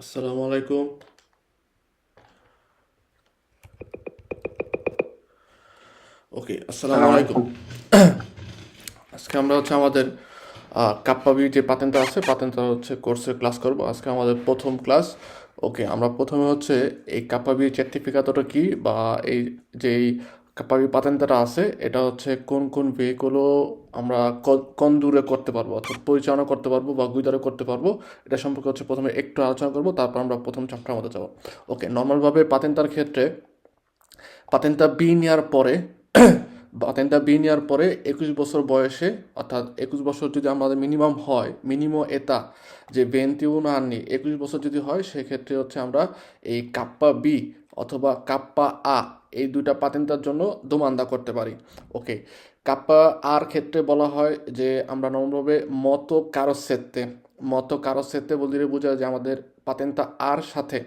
আসসালামু আলাইকুম। ওকে, আসসালামু সালাম আলাইকুম। আলাইকুম। আজকে আমরা আমাদের কাপ্পাবি যে পাতেনটা আছে, পাতেনটা কোর্সের ক্লাস করব। আজকে আমাদের প্রথম ক্লাস। ওকে, আমরা প্রথমে এই কাপ্পাবি সার্টিফিকেটটা কি, বা এই যে এই কাপ্পাবি পাতেনটা আছে, এটা কোন কোন ভেহিকলও আমরা কোন দূরে করতে পারবো, অর্থাৎ পরিচালনা করতে পারবো বা গুইদারে করতে পারবো। এটা সম্পর্কে প্রথমে একটু আলোচনা করব, তারপর আমরা প্রথম চ্যাপ্টার মধ্যে যাবো। ওকে, নর্মালভাবে পাতেন্টার ক্ষেত্রে পাতেন্টা বি নেওয়ার পরে পাতেন্টা বি নেওয়ার পরে 21 বছর বয়সে, অর্থাৎ 21 বছর যদি আমাদের মিনিমাম হয়, মিনিমাম এটা যে 21 আননি 21 বছর যদি হয়, সেক্ষেত্রে আমরা এই কাপ্পা বি অথবা কাপ্পা আ, এই দুইটা পাতেন্টার জন্য দোমান্দা করতে পারি। ওকে, কাপ্পা আর ক্ষেত্রে বলা হয় যে আমরা নর্মালভাবে মতো কারোসেত্তে বলতে বোঝায় যে আমাদের পাতেন্টা আর সাথে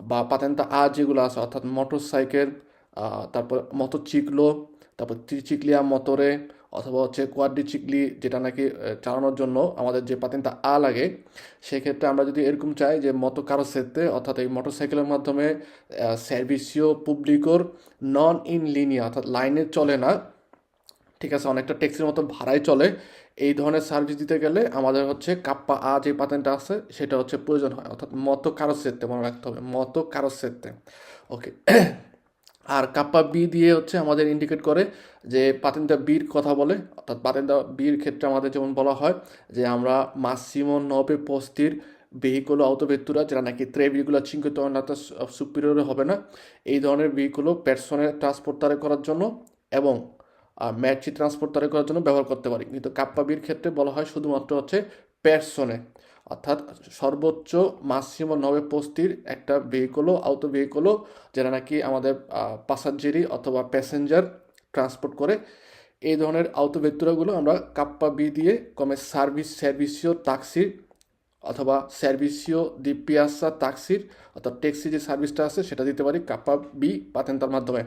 বা পাতেন্তা আ যেগুলো আছে, অর্থাৎ মোটর সাইকেল, তারপর মোটরচিকলো, তারপর ত্রিচিকলিয়া মোটরে, অথবা কোয়াড্রিচিকলি, যেটা নাকি চালানোর জন্য আমাদের যে পাতেন্তা আ লাগে। সেক্ষেত্রে আমরা যদি এরকম চাই যে মতো কারো সেতে, অর্থাৎ এই মোটর সাইকেলের মাধ্যমে সার্ভিসিও পুবলিকোর নন ইন লিনিয়া, অর্থাৎ লাইনে চলে না, ঠিক আছে, অনেকটা ট্যাক্সির মতো ভাড়ায় চলে, এই ধরনের সার্ভিস দিতে গেলে আমাদের কাপ্পা আ যে পাতেনটা আছে সেটা প্রয়োজন হয়, অর্থাৎ মতো কারোসেতে মনে রাখতে হবে, মতো কারোসেতে। ওকে, আর কাপ্পা বি দিয়ে আমাদের ইন্ডিকেট করে যে পাতেন্তা বির কথা বলে, অর্থাৎ পাতেন্তা বির ক্ষেত্রে আমাদের যেমন বলা হয় যে আমরা মাসিমো নবে পোস্তির ভেহিকুলো autovettura, যেটা নাকি tre virgola cinque tonnata superiore হবে না, এই ধরনের ভেহিকুলো পার্সোনাল ট্রান্সপোর্টারে করার জন্য এবং ম্যাচি ট্রান্সপোর্টারে করার জন্য ব্যবহার করতে পারি। কিন্তু কাপ্পা বির ক্ষেত্রে বলা হয় শুধুমাত্র পার্সোনে, অর্থাৎ সর্বোচ্চ মাসিমো নবে পোস্তির একটা ভেহিকুলো যেটা নাকি আমাদের পাসাঞ্জেরি অথবা প্যাসেঞ্জার ট্রান্সপোর্ট করে, এই ধরনের আউটোভেত্তুরাগুলো আমরা কাপ্পা বি দিয়ে কমে সার্ভিসিও ট্যাক্সি অথবা সার্ভিসিও দি পিয়াসা ট্যাক্সির, অর্থাৎ ট্যাক্সি যে সার্ভিসটা আছে সেটা দিতে পারি কাপ্পা বি পাতেন্তার মাধ্যমে।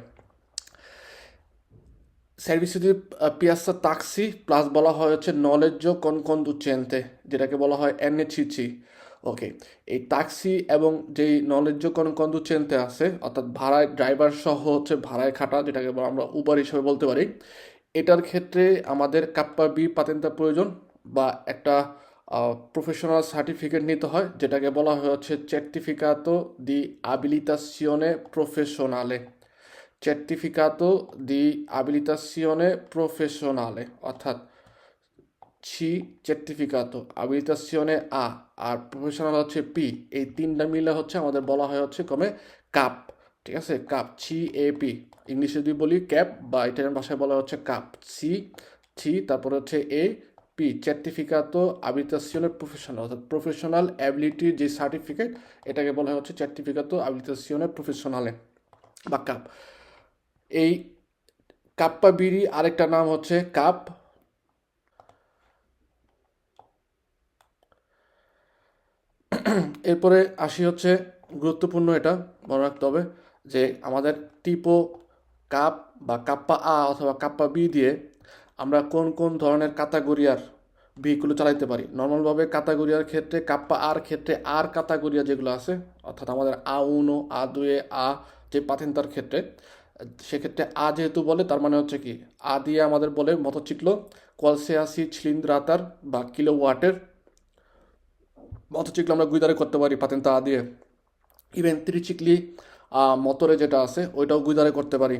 সার্ভিসিও দি পিয়াসা ট্যাক্সি প্লাস বলা হয় নলেজো কন কন্ডুচেন্তে, যেটাকে বলা হয় এনএচিচি। ওকে, এই ট্যাক্সি এবং যেই নলেজো কন কন্ডুচেন্তে আছে, অর্থাৎ ভাড়ায় ড্রাইভার সহ ভাড়ায় খাটা, যেটাকে আমরা উবার হিসেবে বলতে পারি, এটার ক্ষেত্রে আমাদের কাপ্পা বি পাতেন্তা প্রয়োজন, বা একটা প্রফেশনাল সার্টিফিকেট নিতে হয়, যেটাকে বলা হয় certificato di abilitazione professionale, certificato di abilitazione professionale, অর্থাৎ সি সার্টিফিকাতো, abilitazione আ, আর প্রফেশনাল পি, এই তিনটা মিলে আমাদের বলা হয় কমে কাপ। ঠিক আছে, কাপ, সি এ পি, ইংলিশে যদি বলি ক্যাপ, বা ইটালিয়ান ভাষায় বলা কাপ, সি, সি, তারপরে এ, পি, সার্টিফিকাতো আবিলিতাসিওনে প্রফেশনাল, অর্থাৎ প্রফেশনাল অ্যাবিলিটি যে সার্টিফিকেট, এটাকে বলা হয় সার্টিফিকাতো আবিলিতাসিওনে প্রফেশনালে বা কাপ। এই কাপ্পা বিড়ি আরেকটা নাম কাপ। এরপরে আসি গুরুত্বপূর্ণ, এটা মনে রাখতে হবে যে আমাদের টিপো কাপ বা কাপ্পা আ অথবা কাপ্পা বি দিয়ে আমরা কোন কোন ধরনের কাতাগোরিয়ার ভেহিকুলো চালাইতে পারি। নর্মালভাবে কাতাগোরিয়ার ক্ষেত্রে কাপ্পা আর ক্ষেত্রে আর কাতাগোরিয়া যেগুলো আছে, অর্থাৎ আমাদের আ উনো, আ দুয়ে, আ যে পাতেন্তার ক্ষেত্রে, সেক্ষেত্রে আ যেহেতু বলে তার মানে কি, আ দিয়ে আমাদের বলে মোটরসাইকেল কোয়ালসিয়াসি ছিলিন্দ্রাতার বা কিলোওয়াটের মোটরসাইকেল আমরা গুইদারে করতে পারি পাতেন্তা আ দিয়ে। ইভেন ত্রিচিকলি মোটরে যেটা আছে ওইটাও গুইদারে করতে পারি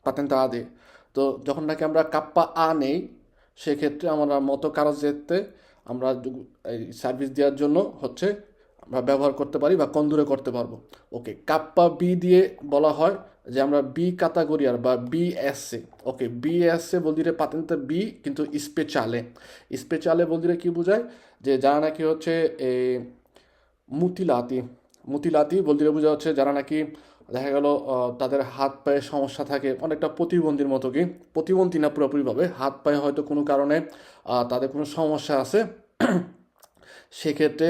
পাতেন্তা আ দিয়ে। তো যখন নাকি আমরা কাপ্পা আ নেই, সেক্ষেত্রে আমরা মতো কারো যেতে আমরা এই সার্ভিস দেওয়ার জন্য আমরা ব্যবহার করতে পারি বা কন্দুরে করতে পারবো। ওকে, কাপ্পা বি দিয়ে বলা হয় যে আমরা বি ক্যাটাগরিয়ার বা বিএসসি। ওকে, বিএসসি বলতে পাতেন্তা বি কিন্তু স্পেশালে, স্পেশালে বলতে কি বোঝায় যে যারা নাকি এই মুতিলাতি, মুতিলাতি বলতে বোঝা যারা নাকি দেখা গেল তাদের হাত পায়ে সমস্যা থাকে, অনেকটা প্রতিবন্ধীর মতো, কি প্রতিবন্ধী না পুরোপুরিভাবে, হাত পায়ে হয়তো কোনো কারণে তাদের কোনো সমস্যা আছে, সেক্ষেত্রে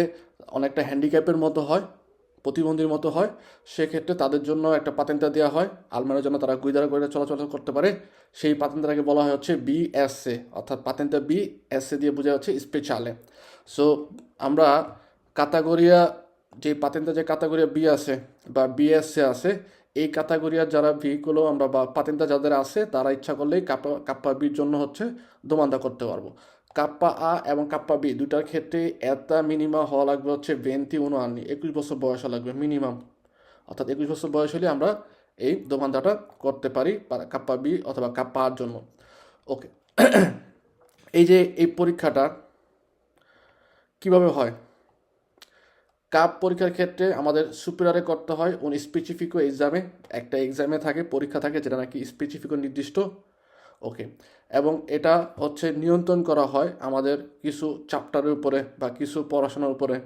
অনেকটা হ্যান্ডিক্যাপের মতো হয়, প্রতিবন্ধীর মতো হয়, সেক্ষেত্রে তাদের জন্য একটা পাতেন্টা দেওয়া হয় আলমারির জন্য, তারা গুইদারা করে চলাচল করতে পারে। সেই পাতেন্টাকে বলা হয় বিএসএ, অর্থাৎ পাতেন্টা বিএসএ দিয়ে বোঝা স্পেশালে। সো আমরা কাতাগোরিয়া যে পাতেন্তে যে ক্যাটাগরিয়া বি আছে বা বিএসসি আছে, এই ক্যাটাগরিয়ার যারা ভেহিকুলও আমরা বা পাতেন্তা যাদের আছে তারা ইচ্ছা করলেই কাপ্পা কাপ্পা বির জন্য হচ্ছে দোমান্দা করতে পারবো। কাপ্পা আ এবং কাপ্পা বি দুটার ক্ষেত্রে এটা মিনিমাম হওয়া লাগবে হচ্ছে 21 আনি, 21 বছর বয়স লাগবে মিনিমাম। অর্থাৎ 21 বছর বয়স হলে আমরা এই দোমান্দাটা করতে পারি কাপ্পা বি অথবা কাপ্পা আর জন্য। ওকে, এই যে এই পরীক্ষাটা কিভাবে হয়? কাপ পরীক্ষার ক্ষেত্রে আমাদের সুপিরিয়রে করতে হয় উনি স্পেসিফিক এক্সামে, একটা এক্সামে থাকে পরীক্ষা থাকে যেটা নাকি স্পেসিফিক নির্দিষ্ট। ওকে, এবং এটা হচ্ছে নিয়ন্ত্রণ করা হয় আমাদের কিছু চ্যাপ্টারের উপরে বা কিছু পড়াশোনার উপরে।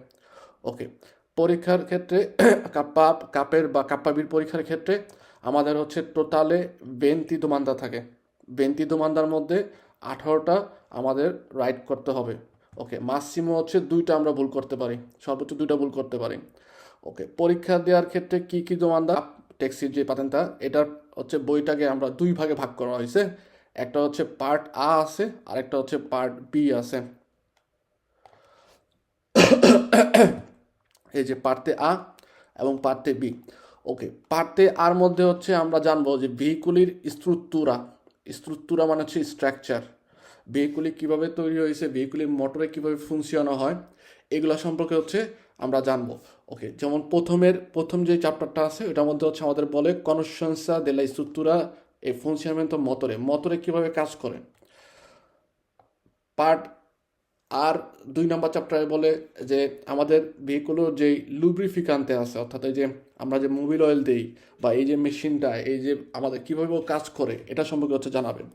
ওকে, পরীক্ষার ক্ষেত্রে কাপের বা কাপ্পাবির পরীক্ষার ক্ষেত্রে আমাদের হচ্ছে টোটালে 20 দোমান্দা থাকে। 20 দোমান্দার মধ্যে 18টা আমাদের রাইট করতে হবে। ওকে, ম্যাক্সিমাম হচ্ছে 2টা আমরা ভুল করতে পারি, সর্বোচ্চ 2টা ভুল করতে পারি। ওকে, পরীক্ষা দেওয়ার ক্ষেত্রে কি কি দোমান্দা ট্যাক্সির যে পাতেনটা, এটার হচ্ছে বইটাকে আমরা 2 ভাগে ভাগ করা হয়েছে। একটা হচ্ছে পার্ট আ আছে আর একটা হচ্ছে পার্ট বি আছে। এই যে পার্টে আ এবং পার্টে বি। ওকে, পার্টে আর মধ্যে হচ্ছে আমরা জানবো যে ভেহিকুলির স্ট্রুকচুরা মানে হচ্ছে স্ট্রাকচার, ভেহিকুলি কীভাবে তৈরি হয়েছে, ভেহিকুলির মোটরে কীভাবে ফুংশন হয়, এগুলো সম্পর্কে হচ্ছে আমরা জানবো। ওকে, যেমন প্রথম যে চ্যাপ্টারটা আছে ওটার মধ্যে হচ্ছে আমাদের বলে কনসেন্সা দে লা স্ট্রুকচুরা এ ফুংশনমেন্টো মোটরে কীভাবে কাজ করে। পার্ট আর 2 নম্বর চ্যাপ্টারে বলে যে আমাদের ভেহিকুলোর যেই লুব্রিফিকান্তে আছে, অর্থাৎ এই যে আমরা যে মোবিল অয়েল দিই বা এই যে মেশিনটা এই যে আমাদের কীভাবে কাজ করে এটা সম্পর্কে হচ্ছে জানাবেন।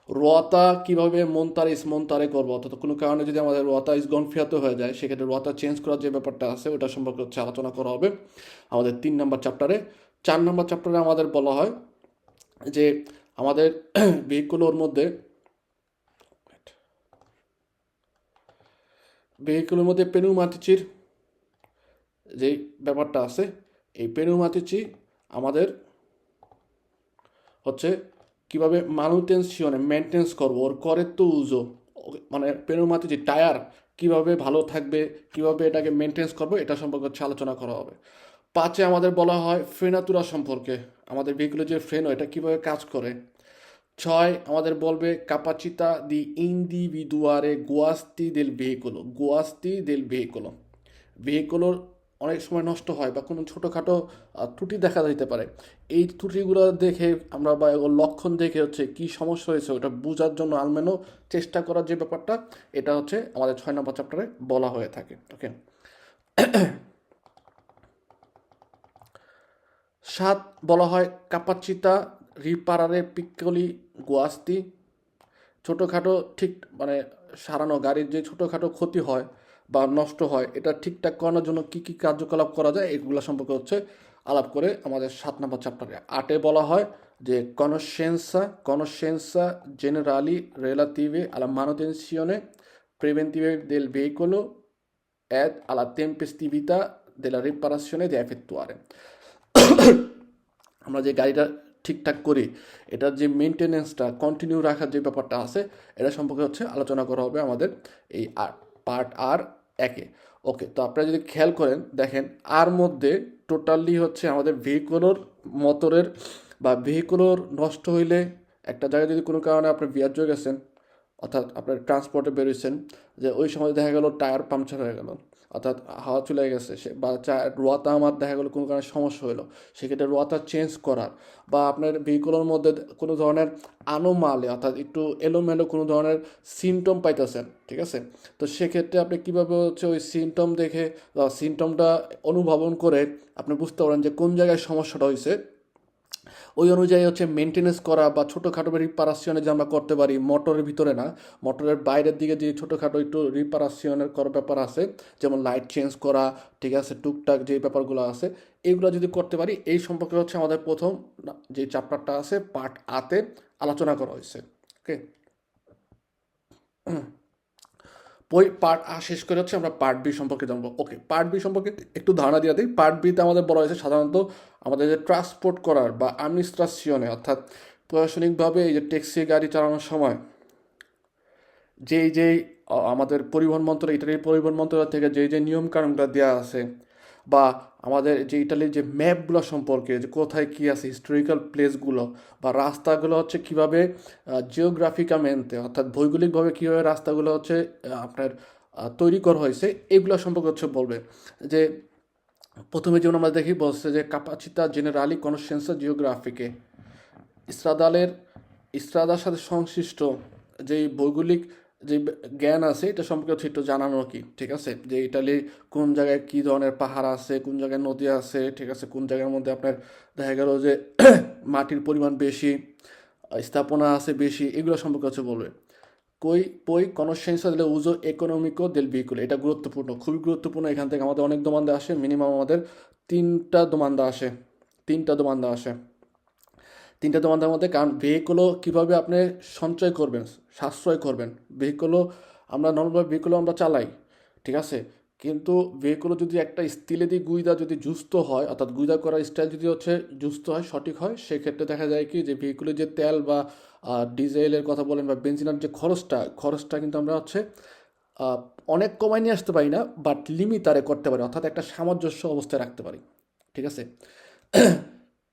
রোয়াতা কীভাবে মনতারে করবো, অর্থাৎ কোনো কারণে যদি আমাদের রোয়াতা গনফিয়াতে হয়ে যায় সেক্ষেত্রে রোয়াতা চেঞ্জ করার যে ব্যাপারটা আছে ওটা সম্পর্কে হচ্ছে আলোচনা করা হবে আমাদের 3 নম্বর চ্যাপ্টারে। 4 নম্বর চ্যাপ্টারে আমাদের বলা হয় যে আমাদের ভেহিকুলোর মধ্যে পেনুমাতিচির যেই ব্যাপারটা আছে, এই পেনুমাতিচি আমাদের হচ্ছে কিভাবে মেনটেন্স করবো ওর করে তো উজো, মানে পেনুমাতিচি টায়ার কিভাবে ভালো থাকবে, কিভাবে এটাকে মেনটেন্স করবো এটা সম্পর্কে হচ্ছে আলোচনা করা হবে। 5-এ আমাদের বলা হয় ফ্রেনাতুরা সম্পর্কে, আমাদের ভেহিকুলের যে ফ্রেন এটা কীভাবে কাজ করে। 6 আমাদের বলবে ক্যাপাচিতা দি ইন্ডিভিদুয়ারে গুয়াস্তি দেল ভেহিকুলো। ভেহিকুলোর অনেক সময় নষ্ট হয় বা কোনো ছোটোখাটো ত্রুটি দেখা দিতে পারে, এই ত্রুটিগুলো দেখে আমরা বা ওর লক্ষণ দেখে হচ্ছে কী সমস্যা হয়েছে ওটা বোঝার জন্য আলমেনো চেষ্টা করার যে ব্যাপারটা এটা হচ্ছে আমাদের 6 নম্বর চ্যাপ্টারে বলা হয়ে থাকে। ওকে, 7 বলা হয় ক্যাপাচিতা রিপারারে পিক্কলি গুয়াস্তি, ছোটোখাটো ঠিক মানে সারানো গাড়ির যে ছোটোখাটো ক্ষতি হয় বা নষ্ট হয় এটা ঠিকঠাক করানোর জন্য কী কী কার্যকলাপ করা যায় এগুলো সম্পর্কে হচ্ছে আলাপ করে আমাদের 7 নম্বর চ্যাপ্টারে। 8-এ বলা হয় যে কনসেন্সা জেনারালি রেলাতিভে alla manutenzione preventiva del veicolo ed alla tempestività della riparazione da effettuare। আমরা যে গাড়িটা ঠিকঠাক করি এটার যে মেনটেনেন্সটা কন্টিনিউ রাখার যে ব্যাপারটা আছে এটা সম্পর্কে হচ্ছে আলোচনা করা হবে আমাদের এই পার্ট আর 1-এ। ওকে, তো আপনারা যদি খেয়াল করেন দেখেন আর মধ্যে টোটালি হচ্ছে আমাদের ভেহিকুলোর মোটরের বা ভেহিকুলোর নষ্ট হইলে একটা জায়গায় যদি কোনো কারণে আপনি বিয়ার হয়ে গেছেন অর্থাৎ আপনার ট্রান্সপোর্টে বেরোচ্ছেন, যে ওই সময় দেখা গেল টায়ার পাংচার হয়ে গেল অর্থাৎ হাওয়া চলে গেছে সে বা রোয়াতা আমার দেখা গেলো কোনো কারণে সমস্যা হলো, সেক্ষেত্রে রোয়াতা চেঞ্জ করার বা আপনার ভেহিকুলের মধ্যে কোনো ধরনের আনোমালে অর্থাৎ একটু এলোমেলো কোনো ধরনের সিমটম পাইতেছেন, ঠিক আছে, তো সেক্ষেত্রে আপনি কীভাবে হচ্ছে ওই সিমটম দেখে সিমটমটা অনুধাবন করে আপনি বুঝতে পারেন যে কোন জায়গায় সমস্যাটা হয়েছে, ওই অনুযায়ী হচ্ছে মেনটেনেন্স করা বা ছোটোখাটো রিপারেশনে যে আমরা করতে পারি মোটরের ভিতরে না, মোটরের বাইরের দিকে যে ছোটোখাটো একটু রিপারেশনের করার ব্যাপার আছে যেমন লাইট চেঞ্জ করা, ঠিক আছে, টুকটাক যে ব্যাপারগুলো আছে এইগুলো যদি করতে পারি এই সম্পর্কে হচ্ছে আমাদের প্রথম যে চ্যাপ্টারটা আছে পার্ট আতে আলোচনা করা হয়েছে। ওকে, পার্ট আ শেষ করে হচ্ছে আমরা পার্ট বি সম্পর্কে জানবো। ওকে, পার্ট বি সম্পর্কে একটু ধারণা দিয়ে দিই। পার্ট বিতে আমাদের বলা হয়েছে সাধারণত আমাদের যে ট্রান্সপোর্ট করার বা অ্যাডমিনিস্ট্রেশনে অর্থাৎ প্রশাসনিকভাবে এই যে ট্যাক্সি গাড়ি চালানোর সময় যেই আমাদের পরিবহন মন্ত্রণালয় ইতালির পরিবহন মন্ত্রণালয় থেকে যে নিয়মকানুনটা দেওয়া আছে বা আমাদের যে ইটালির যে ম্যাপগুলো সম্পর্কে, যে কোথায় কী আছে, হিস্টোরিক্যাল প্লেসগুলো বা রাস্তাগুলো হচ্ছে কীভাবে জিওগ্রাফিকামেন্টে অর্থাৎ ভৌগোলিকভাবে কীভাবে রাস্তাগুলো হচ্ছে আপনার তৈরি করা হয়েছে, এগুলো সম্পর্কে হচ্ছে বলবে। যে প্রথমে যেমন আমরা দেখি বলছে যে কাপাচিতা জেনারালি কনসেন্সা জিওগ্রাফিকে, ইসরাদালের ইসরাদার সাথে সংশ্লিষ্ট যেই ভৌগোলিক যে জ্ঞান আছে এটা সম্পর্কে হচ্ছে একটু জানানো কি, ঠিক আছে, যে ইটালি কোন জায়গায় কী ধরনের পাহাড় আছে, কোন জায়গায় নদী আছে, ঠিক আছে, কোন জায়গার মধ্যে আপনার দেখা গেল যে মাটির পরিমাণ বেশি, স্থাপনা আছে বেশি, এগুলো সম্পর্কে হচ্ছে বলবে। পই conoscenza delle uso economico del veicolo, এটা গুরুত্বপূর্ণ, খুবই গুরুত্বপূর্ণ। এখান থেকে আমাদের অনেক দোমান্দা আসে, মিনিমাম আমাদের তিনটা দোমান্দা আসে, তিনটা দোমান্দা আসে, তিনটা দোমান্দার মধ্যে। কারণ ভেহিকলও কীভাবে আপনি সঞ্চয় করবেন, সাশ্রয় করবেন। ভেহিকলও আমরা নর্মাল ভেহিকলও আমরা চালাই, ঠিক আছে, কিন্তু ভেহিকলও যদি একটা স্টিলে দিয়ে গুইদা যদি জুস্ত হয়, অর্থাৎ গুইদা করার স্টাইল যদি হচ্ছে জুস্ত হয়, সঠিক হয়, সেক্ষেত্রে দেখা যায় কি যে ভেহিকলের যে তেল বা ডিজেলের কথা বলেন বা বেঞ্জিনের যে খরচটা কিন্তু আমরা হচ্ছে আহ, অনেক কমায় নিয়ে আসতে পারি না, বাট লিমিটারে করতে পারি, অর্থাৎ একটা সামঞ্জস্য অবস্থায় রাখতে পারি, ঠিক আছে।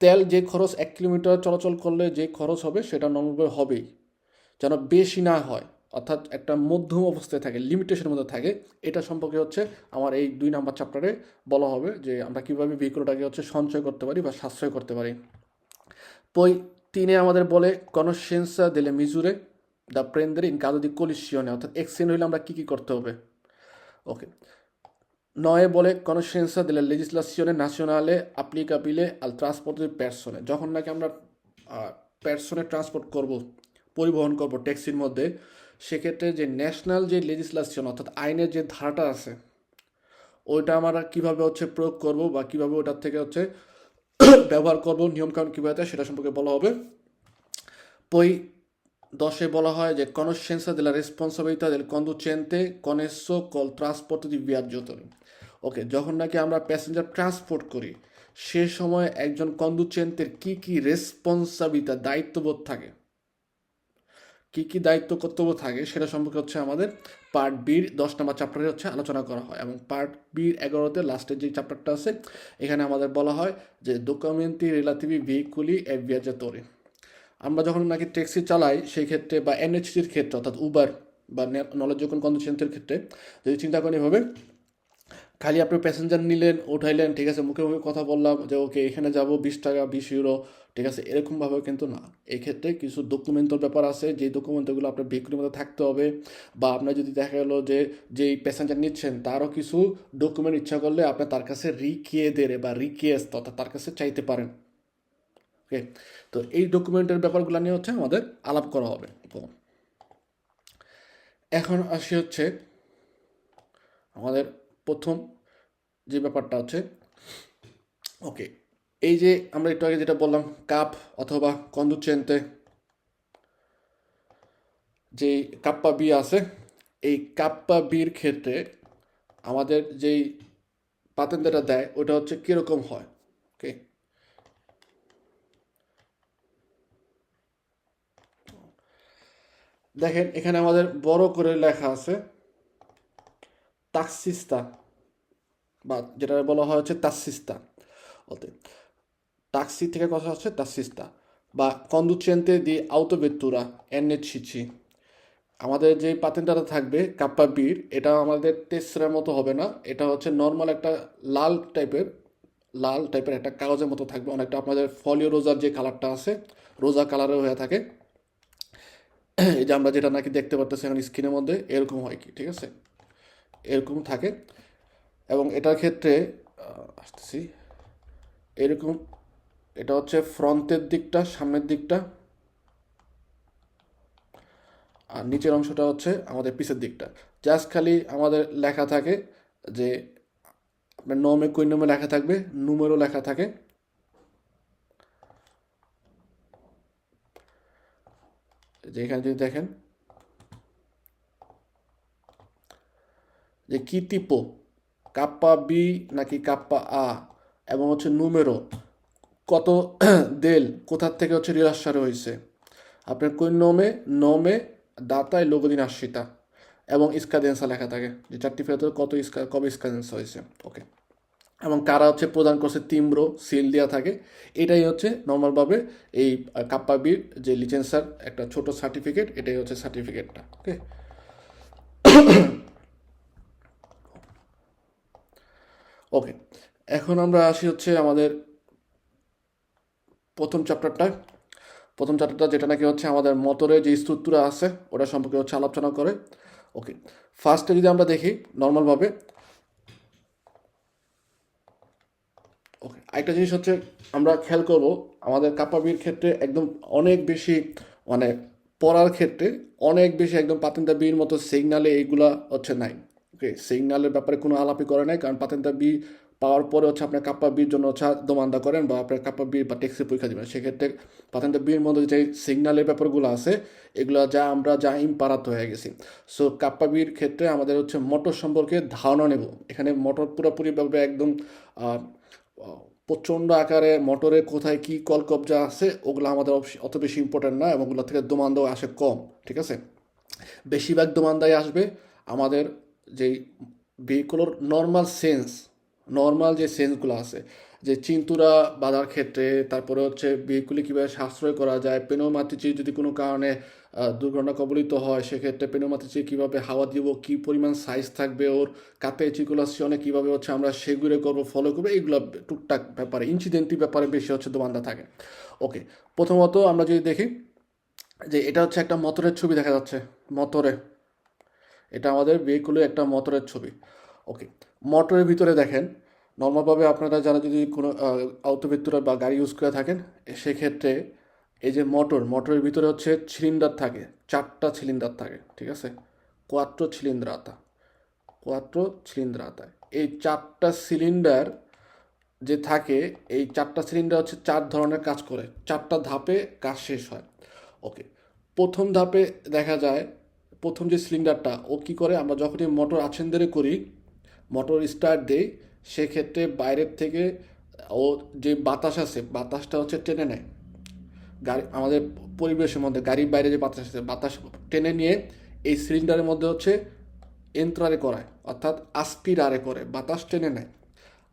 তেল যে খরচ 1 কিলোমিটার চলাচল করলে যে খরচ হবে সেটা নর্মালভাবে হবেই, যেন বেশি না হয়, অর্থাৎ একটা মধ্যম অবস্থায় থাকে, লিমিটেশনের মধ্যে থাকে। এটা সম্পর্কে হচ্ছে আমার এই 2 নম্বর চ্যাপ্টারে বলা হবে যে আমরা কীভাবে ভেহিকলটাকে হচ্ছে সঞ্চয় করতে পারি বা সাশ্রয় করতে পারি। পই 3 আমাদের বলে conoscenza delle misure da prendere in caso di collisione, অর্থাৎ অ্যাক্সিডেন্ট হলে আমরা কী কী করতে হবে। ওকে, 9 বলে conoscenza della legislazione nazionale applicabile al trasporto di persone, যখন নাকি আমরা পার্সনে ট্রান্সপোর্ট করব, পরিবহন করব ট্যাক্সির মধ্যে, সেক্ষেত্রে যে ন্যাশনাল যে লেজিসলেশন অর্থাৎ আইনের যে ধারাটা আছে ওইটা আমরা কীভাবে হচ্ছে প্রয়োগ করব বা কীভাবে ওটার থেকে হচ্ছে ব্যবহার করব, নিয়মকানুন কীভাবে হয় সেটা সম্পর্কে বলা হবে। পই 10 বলা হয় যে conoscenza della responsabilità del conducente connesso col trasporto di viaggiatori। ওকে, যখন নাকি আমরা প্যাসেঞ্জার ট্রান্সপোর্ট করি সে সময় একজন কন্ডুচেন্টের কি কি রেসপন্সাবিলিটি দায়িত্ববোধ থাকে, কি কি দায়িত্ব কর্তব্য থাকে, সেটা সম্পর্কে হচ্ছে আমাদের পার্ট বির 10 নম্বর চ্যাপ্টারে হচ্ছে আলোচনা করা হয়। এবং পার্ট বির 11তে লাস্টের যে চ্যাপ্টারটা আছে এখানে আমাদের বলা হয় যে documenti relativi veicoli e viaggiatori। আমরা যখন নাকি ট্যাক্সি চালাই সেই ক্ষেত্রে বা এনএইচসির ক্ষেত্রে অর্থাৎ উবার বা নলেজ যখন কন্ডিশনের ক্ষেত্রে যদি চিন্তা করি এভাবে, খালি আপনি প্যাসেঞ্জার নিলেন উঠাইলেন, ঠিক আছে, মুখে মুখে কথা বললাম যে ওকে এখানে যাব 20 টাকা 20 ইউরো, ঠিক আছে, এরকমভাবেও কিন্তু না। এই ক্ষেত্রে কিছু ডকুমেন্টের ব্যাপার আছে, যেই ডকুমেন্টগুলো আপনার ভেহিকলের মধ্যে থাকতে হবে, বা আপনার যদি দেখা গেলো যে যেই প্যাসেঞ্জার নিচ্ছেন তারও কিছু ডকুমেন্ট ইচ্ছা করলে আপনি তার কাছে রিকিয়েদের বা রিকোয়েস্ট অর্থাৎ তার কাছে চাইতে পারেন। ওকে, তো এই ডকুমেন্টের ব্যাপারগুলো নিয়ে হচ্ছে আমাদের আলাপ করা হবে। তো এখন আসি হচ্ছে আমাদের প্রথম যে ব্যাপারটা হচ্ছে, ওকে, এই যে আমরা একটু আগে যেটা বললাম কাপ অথবা কন্ডুচেন্তে যে কাপ্পা বি আছে, এই কাপ্পা বির ক্ষেত্রে আমাদের যেই পাতেন্টটা দেয় ওটা হচ্ছে কীরকম হয়। ওকে, দেখেন এখানে আমাদের বড় করে লেখা আছে তাক্সিস্তা, বা যেটা বলা হয় হচ্ছে তাসিস্তা, বলতে টাক্সি থেকে কথা হচ্ছে তাসিস্তা, বা কন্ডুচেন্তে দি আউটোভেত্তুরা এনএইচসি। আমাদের যে পাতেন্টটা থাকবে কাপ্পা বির, এটা আমাদের তেসরার মতো হবে না, এটা হচ্ছে নর্মাল একটা লাল টাইপের একটা কাগজের মতো থাকবে, অনেকটা আপনাদের ফলিও রোজার যে কালারটা আছে রোজা কালারের হয়ে থাকে। এই যে আমরা যেটা নাকি দেখতে পারতেছি এখন স্ক্রিনের মধ্যে এরকম হয় কি, ঠিক আছে, এরকম থাকে। এবং এটার ক্ষেত্রে আসতেছি এরকম, এটা হচ্ছে ফ্রন্টের দিকটা, সামনের দিকটা, আর নিচের অংশটা হচ্ছে আমাদের পিছের দিকটা। জাস্ট খালি আমাদের লেখা থাকে যে আপনার নমে কই নমে লেখা থাকবে, নুমেরও লেখা থাকে। যে এখানে যদি দেখেন যে কি টিপো, কাপ্পা বি নাকি কাপ্পা আ, এবং হচ্ছে নুমেরো কত দেল কোথার থেকে হচ্ছে রিলাসারে হয়েছে, আপনার কই নমে নমে দাতায় লোগোদিন আশিতা, এবং স্কাদেন্সা লেখা থাকে যে চারটি ফেরত কত কবে স্কাদেন্সা হয়েছে। ওকে, এবং কারা হচ্ছে প্রদান করছে তিম্র সিল দেওয়া থাকে। এটাই হচ্ছে নর্মালভাবে এই কাপ্পা বির যে লিসেন্সার একটা ছোট সার্টিফিকেট, এটাই হচ্ছে সার্টিফিকেটটা। ওকে, ওকে, এখন আমরা আসি হচ্ছে আমাদের প্রথম চ্যাপ্টারটায়। প্রথম চ্যাপ্টারটা যেটা নাকি হচ্ছে আমাদের মোটরের যে স্ট্রাকচার আছে ওটা সম্পর্কে হচ্ছে আলোচনা করে। ওকে, ফার্স্টে যদি আমরা দেখি নর্মালভাবে, ওকে, আরেকটা জিনিস হচ্ছে আমরা খেয়াল করব আমাদের কাপাবির ক্ষেত্রে একদম অনেক বেশি মানে পড়ার ক্ষেত্রে অনেক বেশি একদম পাতেন্তা বির মতো সিগনালে এইগুলা হচ্ছে নাই। ওকে, সিগনালের ব্যাপারে কোনো আলাপই করে নাই, কারণ পাতেন্তা বি পাওয়ার পরে হচ্ছে আপনার কাপ্পা বির জন্য হচ্ছে দোমান্দা করেন বা আপনার কাপ্পা বি বা টেক্সি পরীক্ষা দেবেন, সেক্ষেত্রে পাতেন্তা বির মধ্যে যে সিগনালের ব্যাপারগুলো আছে এগুলো আমরা যা ইম্পারাত হয়ে গেছি। সো কাপ্পা বির ক্ষেত্রে আমাদের হচ্ছে মোটর সম্পর্কে ধারণা নেব। এখানে মোটর পুরোপুরিভাবে একদম আহ, প্রচণ্ড আকারে মোটরে কোথায় কি কল কবজা আছে ওগুলো আমাদের অত বেশি ইম্পর্টেন্ট না, এবং ওগুলো থেকে দোমান্দাও আসে কম। ঠিক আছে, বেশিরভাগ দোমান্দাই আসবে আমাদের যেই ভেহিকুলোর নর্মাল যে সেন্সগুলো আছে, যে চিন্তুরা বাঁধার ক্ষেত্রে, তারপরে হচ্ছে ভেহিকুলে কীভাবে সাশ্রয় করা যায়, পেনোমাতিচি যদি কোনো কারণে দুর্ঘটনা কবলিত হয় সেক্ষেত্রে পেনোমাতিচি কীভাবে হাওয়া দিব, কী পরিমাণ সাইজ থাকবে ওর, কাপে চিকুলাসিয়নে কীভাবে হচ্ছে আমরা সেগুলো করবো, ফলো করবো, এইগুলো টুকটাক ব্যাপারে ইনসিডেন্টি ব্যাপারে বেশি হচ্ছে দোমান্দা থাকে। ওকে, প্রথমত আমরা যদি দেখি যে এটা হচ্ছে একটা মোটরের ছবি দেখা যাচ্ছে। মোটরে, এটা আমাদের ভেহিকুলের একটা মোটরের ছবি। ওকে, মোটরের ভিতরে দেখেন নর্মালভাবে আপনারা যারা যদি কোনো আউটোভেক্টর বা গাড়ি ইউজ করে থাকেন সেক্ষেত্রে এই যে মোটরের ভিতরে হচ্ছে সিলিন্ডার থাকে, 4টা সিলিন্ডার থাকে। ঠিক আছে, কোয়াত্রো ছিলিন্দ্রাতা, কোয়াত্রো ছিলিন্দ্রাতা, এই 4টা সিলিন্ডার যে থাকে, এই 4টা সিলিন্ডার হচ্ছে 4 ধরনের কাজ করে, 4টা ধাপে কাজ শেষ হয়। ওকে, প্রথম ধাপে দেখা যায় প্রথম যে সিলিন্ডারটা ও কী করে, আমরা যখনই মোটর আছেন্দরে করি, মোটর স্টার্ট দেই, সেক্ষেত্রে বাইরের থেকে ও যে বাতাস আছে বাতাসটা হচ্ছে টেনে নেয় গাড়ি আমাদের পরিবেশের মধ্যে, গাড়ির বাইরে যে বাতাস আছে বাতাস টেনে নিয়ে এই সিলিন্ডারের মধ্যে হচ্ছে এন্ত্রারে করায়, অর্থাৎ আসপিরারে করে, বাতাস টেনে নেয়।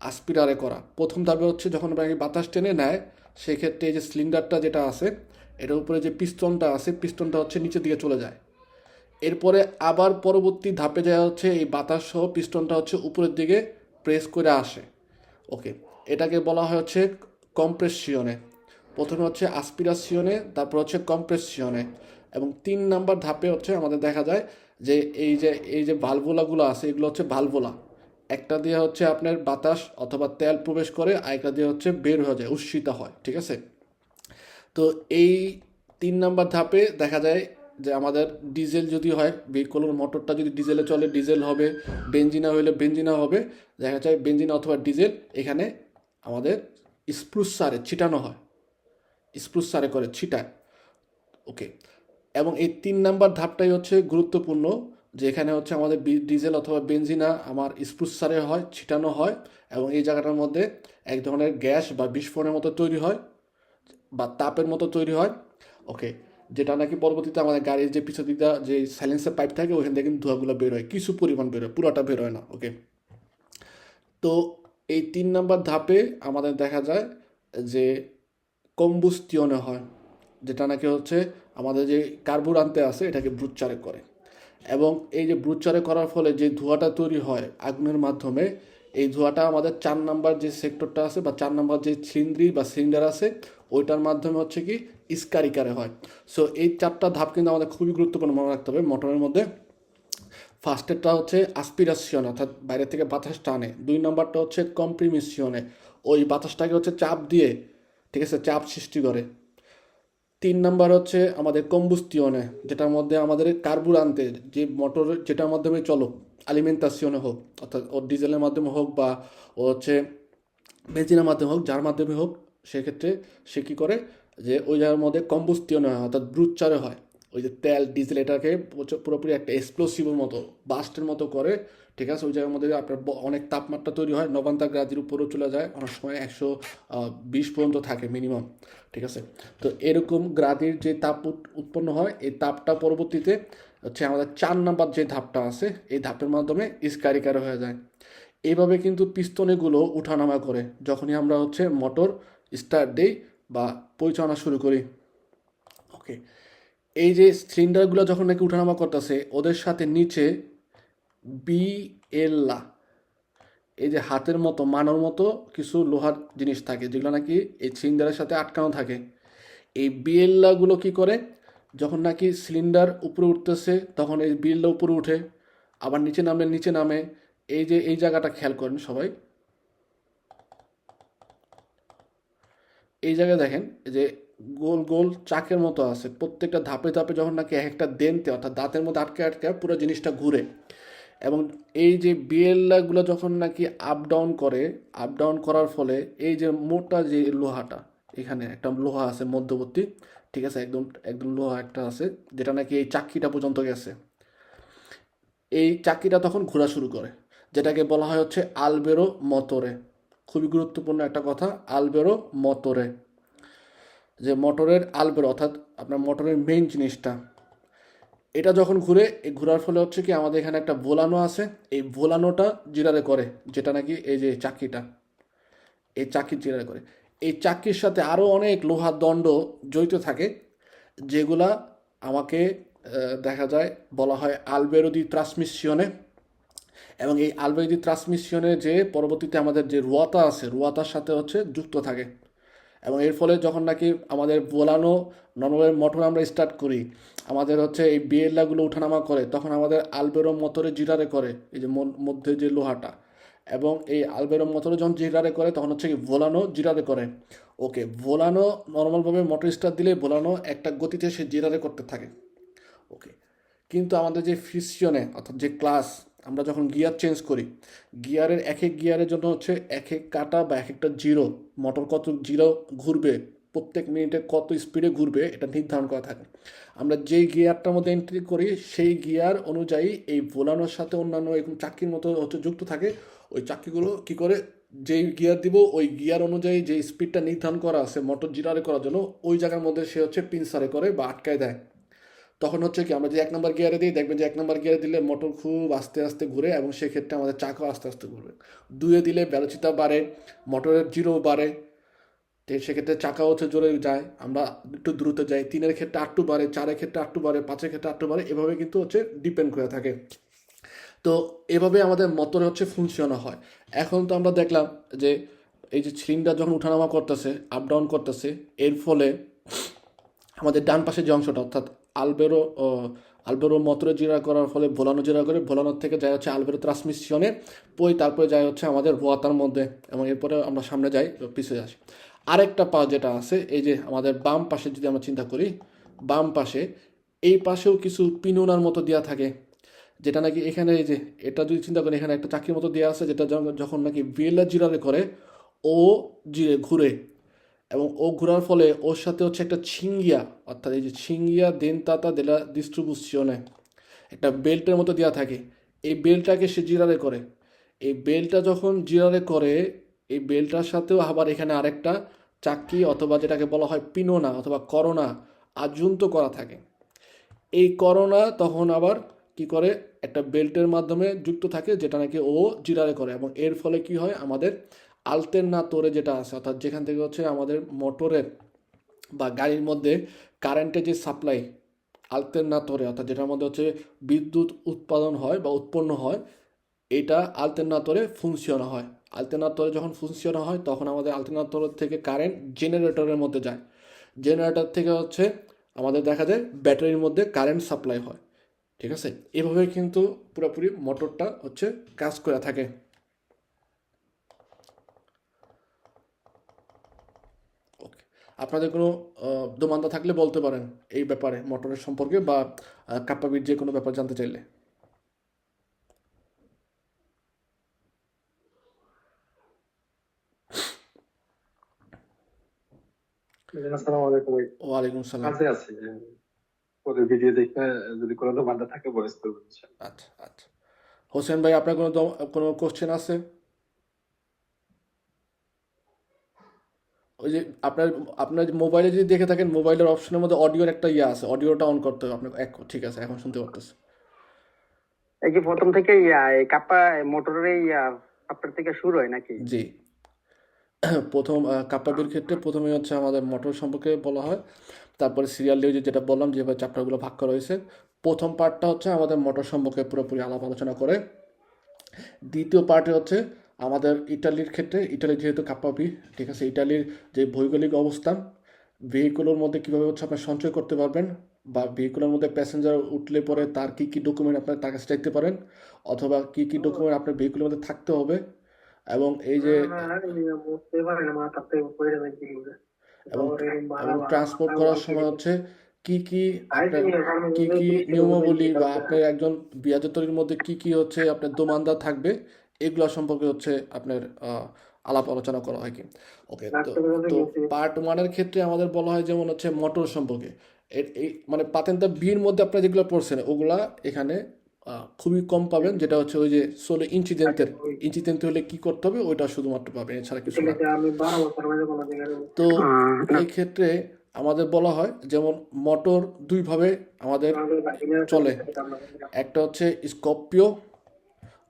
আসপিরারে করা প্রথম ধাপে হচ্ছে যখন বাতাস টেনে নেয় সেক্ষেত্রে এই যে সিলিন্ডারটা যেটা আছে এটার উপরে যে পিস্টনটা আছে পিস্টনটা হচ্ছে নিচের দিকে চলে যায়। এরপরে আবার পরবর্তী ধাপে যাওয়া হচ্ছে এই বাতাস সহ পিস্টনটা হচ্ছে উপরের দিকে প্রেস করে আসে। ওকে, এটাকে বলা হয় হচ্ছে কম্প্রেসিয়নে। প্রথমে হচ্ছে আসপিরাসিয়নে, তারপর হচ্ছে কম্প্রেসিয়নে, এবং 3 নাম্বার ধাপে হচ্ছে আমাদের দেখা যায় যে এই যে ভালভোলাগুলো আছে এগুলো হচ্ছে ভালভোলা, একটা দিয়ে হচ্ছে আপনার বাতাস অথবা তেল প্রবেশ করে, আরেকটা দিয়ে হচ্ছে বের হয়ে যায়, উৎসিত হয়। ঠিক আছে, তো এই 3 নাম্বার ধাপে দেখা যায় যে আমাদের ডিজেল যদি হয়, ভেহিকলের মোটরটা যদি ডিজেলে চলে ডিজেল হবে, বেঞ্জিনা হলে বেঞ্জিনা হবে, দেখা যায় বেঞ্জিনা অথবা ডিজেল এখানে আমাদের স্প্রুস সারে ছিটানো হয়, স্প্রুস সারে করে ছিটায়। ওকে, এবং এই 3 নাম্বার ধাপটাই হচ্ছে গুরুত্বপূর্ণ, যে এখানে হচ্ছে আমাদের ডিজেল অথবা বেঞ্জিনা আমার স্প্রুস সারে হয়, ছিটানো হয়, এবং এই জায়গাটার মধ্যে এক ধরনের গ্যাস বা বিস্ফোরণের মতো তৈরি হয় বা তাপের মতো তৈরি হয়। ওকে, যেটা নাকি পরবর্তীতে আমাদের গাড়ির যে পিছন দিকটা যে সাইলেন্সের পাইপ থাকে ওইখান থেকে কিন্তু ধোঁয়াগুলো বের হয়, কিছু পরিমাণ বের হয়, পুরোটা বের হয় না। ওকে, তো এই 3 নাম্বার ধাপে আমাদের দেখা যায় যে কম্বুস্টিয়নে হয়, যেটা নাকি হচ্ছে আমাদের যে কার্বুরান্তে আছে এটাকে ব্রুচারে করে, এবং এই যে ব্রুচারে করার ফলে যে ধোঁয়াটা তৈরি হয় আগুনের মাধ্যমে, এই ধোঁয়াটা আমাদের 4 নাম্বার যে সেক্টরটা আছে বা 4 নাম্বার যে ছিন্দ্রি বা সিলিন্ডার আছে ওইটার মাধ্যমে হচ্ছে কি স্কারিকারে হয়। সো এই 4টা ধাপ কিন্তু আমাদের খুবই গুরুত্বপূর্ণ মনে রাখতে হবে মোটরের মধ্যে। ফার্স্টেরটা হচ্ছে আসপিরাসিয়ন, অর্থাৎ বাইরে থেকে বাতাস টানে। 2 নাম্বারটা হচ্ছে কম্প্রিমিশনে, ওই বাতাসটাকে হচ্ছে চাপ দিয়ে, ঠিক আছে, চাপ সৃষ্টি করে। 3 নাম্বার হচ্ছে আমাদের কম্বুস্টিয়নে, যেটার মধ্যে আমাদের কার্বুরান্তে যে মোটর যেটার মাধ্যমে চলো, আলিমেন্টাসিয়নে হোক, অর্থাৎ ওর ডিজেলের মাধ্যমে হোক বা ও হচ্ছে বেঞ্জিনের মাধ্যমে হোক, যার মাধ্যমে হোক, সেক্ষেত্রে সে কী করে যে ওই জায়গার মধ্যে কম্বুস্টিয়নে হয়, অর্থাৎ ব্রুচারে হয়। ওই যে তেল ডিজেল এটাকে পুরোপুরি একটা এক্সপ্লোসিভের মতো বাস্টের মতো করে। ঠিক আছে, ওই জায়গার মধ্যে আপনার অনেক তাপমাত্রা তৈরি হয়, 90 গ্রাদির উপরেও চলে যায়, অনেক সময় 120 পর্যন্ত থাকে মিনিমাম। ঠিক আছে, তো এরকম গ্রাদির যে তাপ উৎপন্ন হয় এই তাপটা পরবর্তীতে হচ্ছে আমাদের 4 নাম্বার যে ধাপটা আছে এই ধাপের মাধ্যমে স্কারিকার হয়ে যায়। এইভাবে কিন্তু পিস্তনেগুলো উঠানামা করে যখনই আমরা হচ্ছে মোটর স্টার্ট দিই বা পরিচালনা শুরু করি। ওকে, এই যে সিলিন্ডারগুলো যখন নাকি উঠানামা করতেছে ওদের সাথে নিচে বিএল্লা, এই যে হাতের মতো মানোর মতো কিছু লোহার জিনিস থাকে যেগুলো নাকি এই সিলিন্ডারের সাথে আটকানো থাকে। এই বিএল্লাগুলো কি করে, যখন নাকি সিলিন্ডার উপরে উঠতেছে তখন এই বিএল্লা উপরে উঠে, আবার নিচে নামলে নিচে নামে। এই যে এই জায়গাটা খেয়াল করেন সবাই, এই জায়গায় দেখেন যে গোল গোল চাকের মতো আছে, প্রত্যেকটা ধাপে ধাপে যখন নাকি এক একটা দেনতে অর্থাৎ দাঁতের মধ্যে আটকে আটকে পুরো জিনিসটা ঘুরে। এবং এই যে বিএলগুলো যখন নাকি আপ ডাউন করে, আপ ডাউন করার ফলে এই যে মোটা যে লোহাটা, এখানে একটা লোহা আছে মধ্যবর্তী, ঠিক আছে, একদম একদম লোহা একটা আছে যেটা নাকি এই চাক্কিটা পর্যন্ত গেছে। এই চাক্কিটা তখন ঘোরা শুরু করে, যেটাকে বলা হয় হচ্ছে আলবেরো মতরে। খুবই গুরুত্বপূর্ণ একটা কথা, আলবেরো মতরে, যে মোটরের আলবেরো অর্থাৎ আপনার মোটরের মেইন জিনিসটা। এটা যখন ঘুরে, এই ঘোরার ফলে হচ্ছে কি আমাদের এখানে একটা ভোলানো আছে, এই ভোলানোটা জিরারে করে, যেটা নাকি এই যে চাকিটা, এই চাকির জিরারে করে। এই চাকির সাথে আরও অনেক লোহার দণ্ড জড়িত থাকে, যেগুলা আমাকে দেখা যায় বলা হয় আলবেরো দি ট্রান্সমিশনে। এবং এই আলবেরো দি ট্রান্সমিশনে যে পরবর্তীতে আমাদের যে রুয়াতা আছে, রুয়াতার সাথে হচ্ছে যুক্ত থাকে। এবং এর ফলে যখন নাকি আমাদের বোলানো নর্মাল মোটর আমরা স্টার্ট করি, আমাদের হচ্ছে এই বিএল্লাগুলো উঠানামা করে, তখন আমাদের আলবেরো মোটরে জিরারে করে, এই যে মধ্যে যে লোহাটা। এবং এই আলবেরো মোটরে যখন জিরারে করে তখন হচ্ছে কি ভোলানো জিরারে করে। ওকে, ভোলানো নর্মালভাবে মোটর স্টার্ট দিলে ভোলানো একটা গতিতে সে জিরারে করতে থাকে। ওকে, কিন্তু আমাদের যে ফ্রিকশনে অর্থাৎ যে ক্লাস, আমরা যখন গিয়ার চেঞ্জ করি, গিয়ারের এক এক গিয়ারের জন্য হচ্ছে এক এক কাটা বা এক একটা জিরো, মোটর কত জিরো ঘুরবে, প্রত্যেক মিনিটে কত স্পিডে ঘুরবে এটা নির্ধারণ করা থাকে। আমরা যেই গিয়ারটার মধ্যে এন্ট্রি করি সেই গিয়ার অনুযায়ী এই ভোলানোর সাথে অন্যান্য এরকম চাক্কির মতো হচ্ছে যুক্ত থাকে। ওই চাক্কিগুলো কি করে, যেই গিয়ার দিব ওই গিয়ার অনুযায়ী যে স্পিডটা নির্ধারণ করা আছে মোটর জিরারে করার জন্য, ওই জায়গার মধ্যে সে হচ্ছে পিনসারে করে বা আটকায় দেয়। তখন হচ্ছে কি আমরা যে এক নম্বর গিয়ারে দিই, দেখবেন যে এক নম্বর গিয়ারে দিলে মোটর খুব আস্তে আস্তে ঘুরে এবং সেক্ষেত্রে আমাদের চাকাও আস্তে আস্তে ঘুরবে। দুয়ে দিলে ভ্যালোসিটি বাড়ে, মোটরের জিরো বাড়ে, তো সেক্ষেত্রে চাকাও হচ্ছে জোরে যায়, আমরা একটু দ্রুত যাই। তিনের ক্ষেত্রে আটটু বাড়ে, চারের ক্ষেত্রে আটটু বাড়ে, পাঁচের ক্ষেত্রে আটটু বাড়ে, এভাবে কিন্তু হচ্ছে ডিপেন্ড করে থাকে। তো এভাবে আমাদের মোটরে হচ্ছে ফুংশন হয়। এখন তো আমরা দেখলাম যে এই যে সিলিন্ডার যখন উঠানামা করতেছে, আপ ডাউন করতেছে, এর ফলে আমাদের ডান পাশে যে অংশটা অর্থাৎ আলবেরো আলবেরো মোটরে জিরা করার ফলে ভোলানো জিরা করে, ভোলানোর থেকে যায় হচ্ছে আলবেরো ট্রান্সমিশনে, তারপরে যায় হচ্ছে আমাদের রোয়াতার মধ্যে, এবং এরপরে আমরা সামনে যাই, পিছিয়ে আসি। আরেকটা পা যেটা আছে, এই যে আমাদের বাম পাশে যদি আমরা চিন্তা করি, বাম পাশে এই পাশেও কিছু পিনুনার মতো দেওয়া থাকে, যেটা নাকি এখানে এই যে এটা যদি চিন্তা করি, এখানে একটা চাকরির মতো দেওয়া আছে, যেটা যখন নাকি বিএলএ জিরারে করে ও জিরে ঘুরে, এবং ও ঘোরার ফলে ওর সাথে হচ্ছে একটা ছিঙ্গিয়া, অর্থাৎ এই যে ছিঙ্গিয়া দেনতাতা দেলা ডিস্ট্রিবিউশনে একটা বেল্টের মতো দেওয়া থাকে। এই বেল্টটাকে সে জিরারে করে। এই বেল্টটা যখন জিরারে করে, এই বেল্টটার সাথেও আবার এখানে আরেকটা চাক্কি অথবা যেটাকে বলা হয় পিনোনা অথবা করোনা আজুন্ত করা থাকে। এই করোনা তখন আবার কি করে, একটা বেল্টের মাধ্যমে যুক্ত থাকে, যেটা নাকি ও জিরারে করে। এবং এর ফলে কি হয়, আমাদের আলতেরনাতোরে যেটা আছে অর্থাৎ যেখান থেকে হচ্ছে আমাদের মোটরের বা গাড়ির মধ্যে কারেন্টের যে সাপ্লাই, আলতেরনাতোরে অর্থাৎ যেটার মধ্যে হচ্ছে বিদ্যুৎ উৎপাদন হয় বা উৎপন্ন হয়, এটা আলতেরনাতোরে ফুংশন হয়। আলতেরনাতোরে যখন ফুংশন হয় তখন আমাদের আলতেরনাতোর থেকে কারেন্ট জেনারেটরের মধ্যে যায়, জেনারেটর থেকে হচ্ছে আমাদের দেখা যায় ব্যাটারির মধ্যে কারেন্ট সাপ্লাই হয়। ঠিক আছে, এভাবে কিন্তু পুরোপুরি মোটরটা হচ্ছে কাজ করে থাকে। ওকে, আপনাদের কোনো দোমান্দা থাকলে বলতে পারেন এই ব্যাপারে, মোটরের সম্পর্কে বা কাপ্পাবির যে কোনো ব্যাপার জানতে চাইলে। আসসালামু আলাইকুম ভাই। ওয়ালাইকুম সালাম। কাছে আছি যে পরে ভিডিও দেখে যদি কোনো বান্ধা থাকে ভয়েস করবেন ইনশাআল্লাহ। আচ্ছা আচ্ছা, হোসেন ভাই আপনার কোনো কোশ্চেন আছে? ওই যে আপনার আপনার মোবাইলে যদি দেখে থাকেন, মোবাইলের অপশনের মধ্যে অডিওর একটা ইয়ে আছে, অডিওটা অন করতে হবে আপনাকে। ঠিক আছে, এখন শুনতে পারতেছে। এই যে প্রথম থেকে এই কাপ্পা মোটরের আপনার থেকে শুরু হয় নাকি? জি। প্রথম কাপ্পাবির ক্ষেত্রে প্রথমে হচ্ছে আমাদের মোটর সম্পর্কে বলা হয়, তারপরে সিরিয়াল নিউজে যেটা বললাম যেভাবে চ্যাপ্টারগুলো ভাগ করা হয়েছে, প্রথম পার্টটা হচ্ছে আমাদের মোটর সম্পর্কে পুরোপুরি আলাপ আলোচনা করে। দ্বিতীয় পার্টে হচ্ছে আমাদের ইটালির ক্ষেত্রে, ইটালি যেহেতু কাপ্পাবি, ঠিক আছে, ইটালির যে ভৌগোলিক অবস্থান, ভেহিকুলের মধ্যে কীভাবে হচ্ছে আপনি সঞ্চয় করতে পারবেন, বা ভেহিকুলের মধ্যে প্যাসেঞ্জার উঠলে পরে তার কী কী ডকুমেন্ট আপনার তার কাছে চাইতে পারেন, অথবা কী কী ডকুমেন্ট আপনার ভেহিকুলের মধ্যে থাকতে হবে, এবং এই যে এবং এবং ট্রান্সপোর্ট করার সময় হচ্ছে কি কি আপনার কি কি নিয়মাবলী বা আপনার একজন বিয়াজতরির মধ্যে কি কি হচ্ছে আপনার দোমানদার থাকবে, এগুলো সম্পর্কে হচ্ছে আপনার আলাপ আলোচনা করা হয় কি। ওকে, তো তো পার্ট ওয়ানের ক্ষেত্রে আমাদের বলা হয় যেমন হচ্ছে মোটর সম্পর্কে, এই মানে পাতেন্তা বির মধ্যে আপনারা যেগুলো পড়ছেন ওগুলা এখানে খুবই কম পাবেন, যেটা হচ্ছে ওই যে সোলো ইঞ্চিডেন্ট হলে কি করতে হবে ওইটা শুধুমাত্র পাবেন, এছাড়া কিছু না। তো এই ক্ষেত্রে আমাদের বলা হয় যেমন মোটর দুইভাবে আমাদের চলে, একটা হচ্ছে স্করপিও,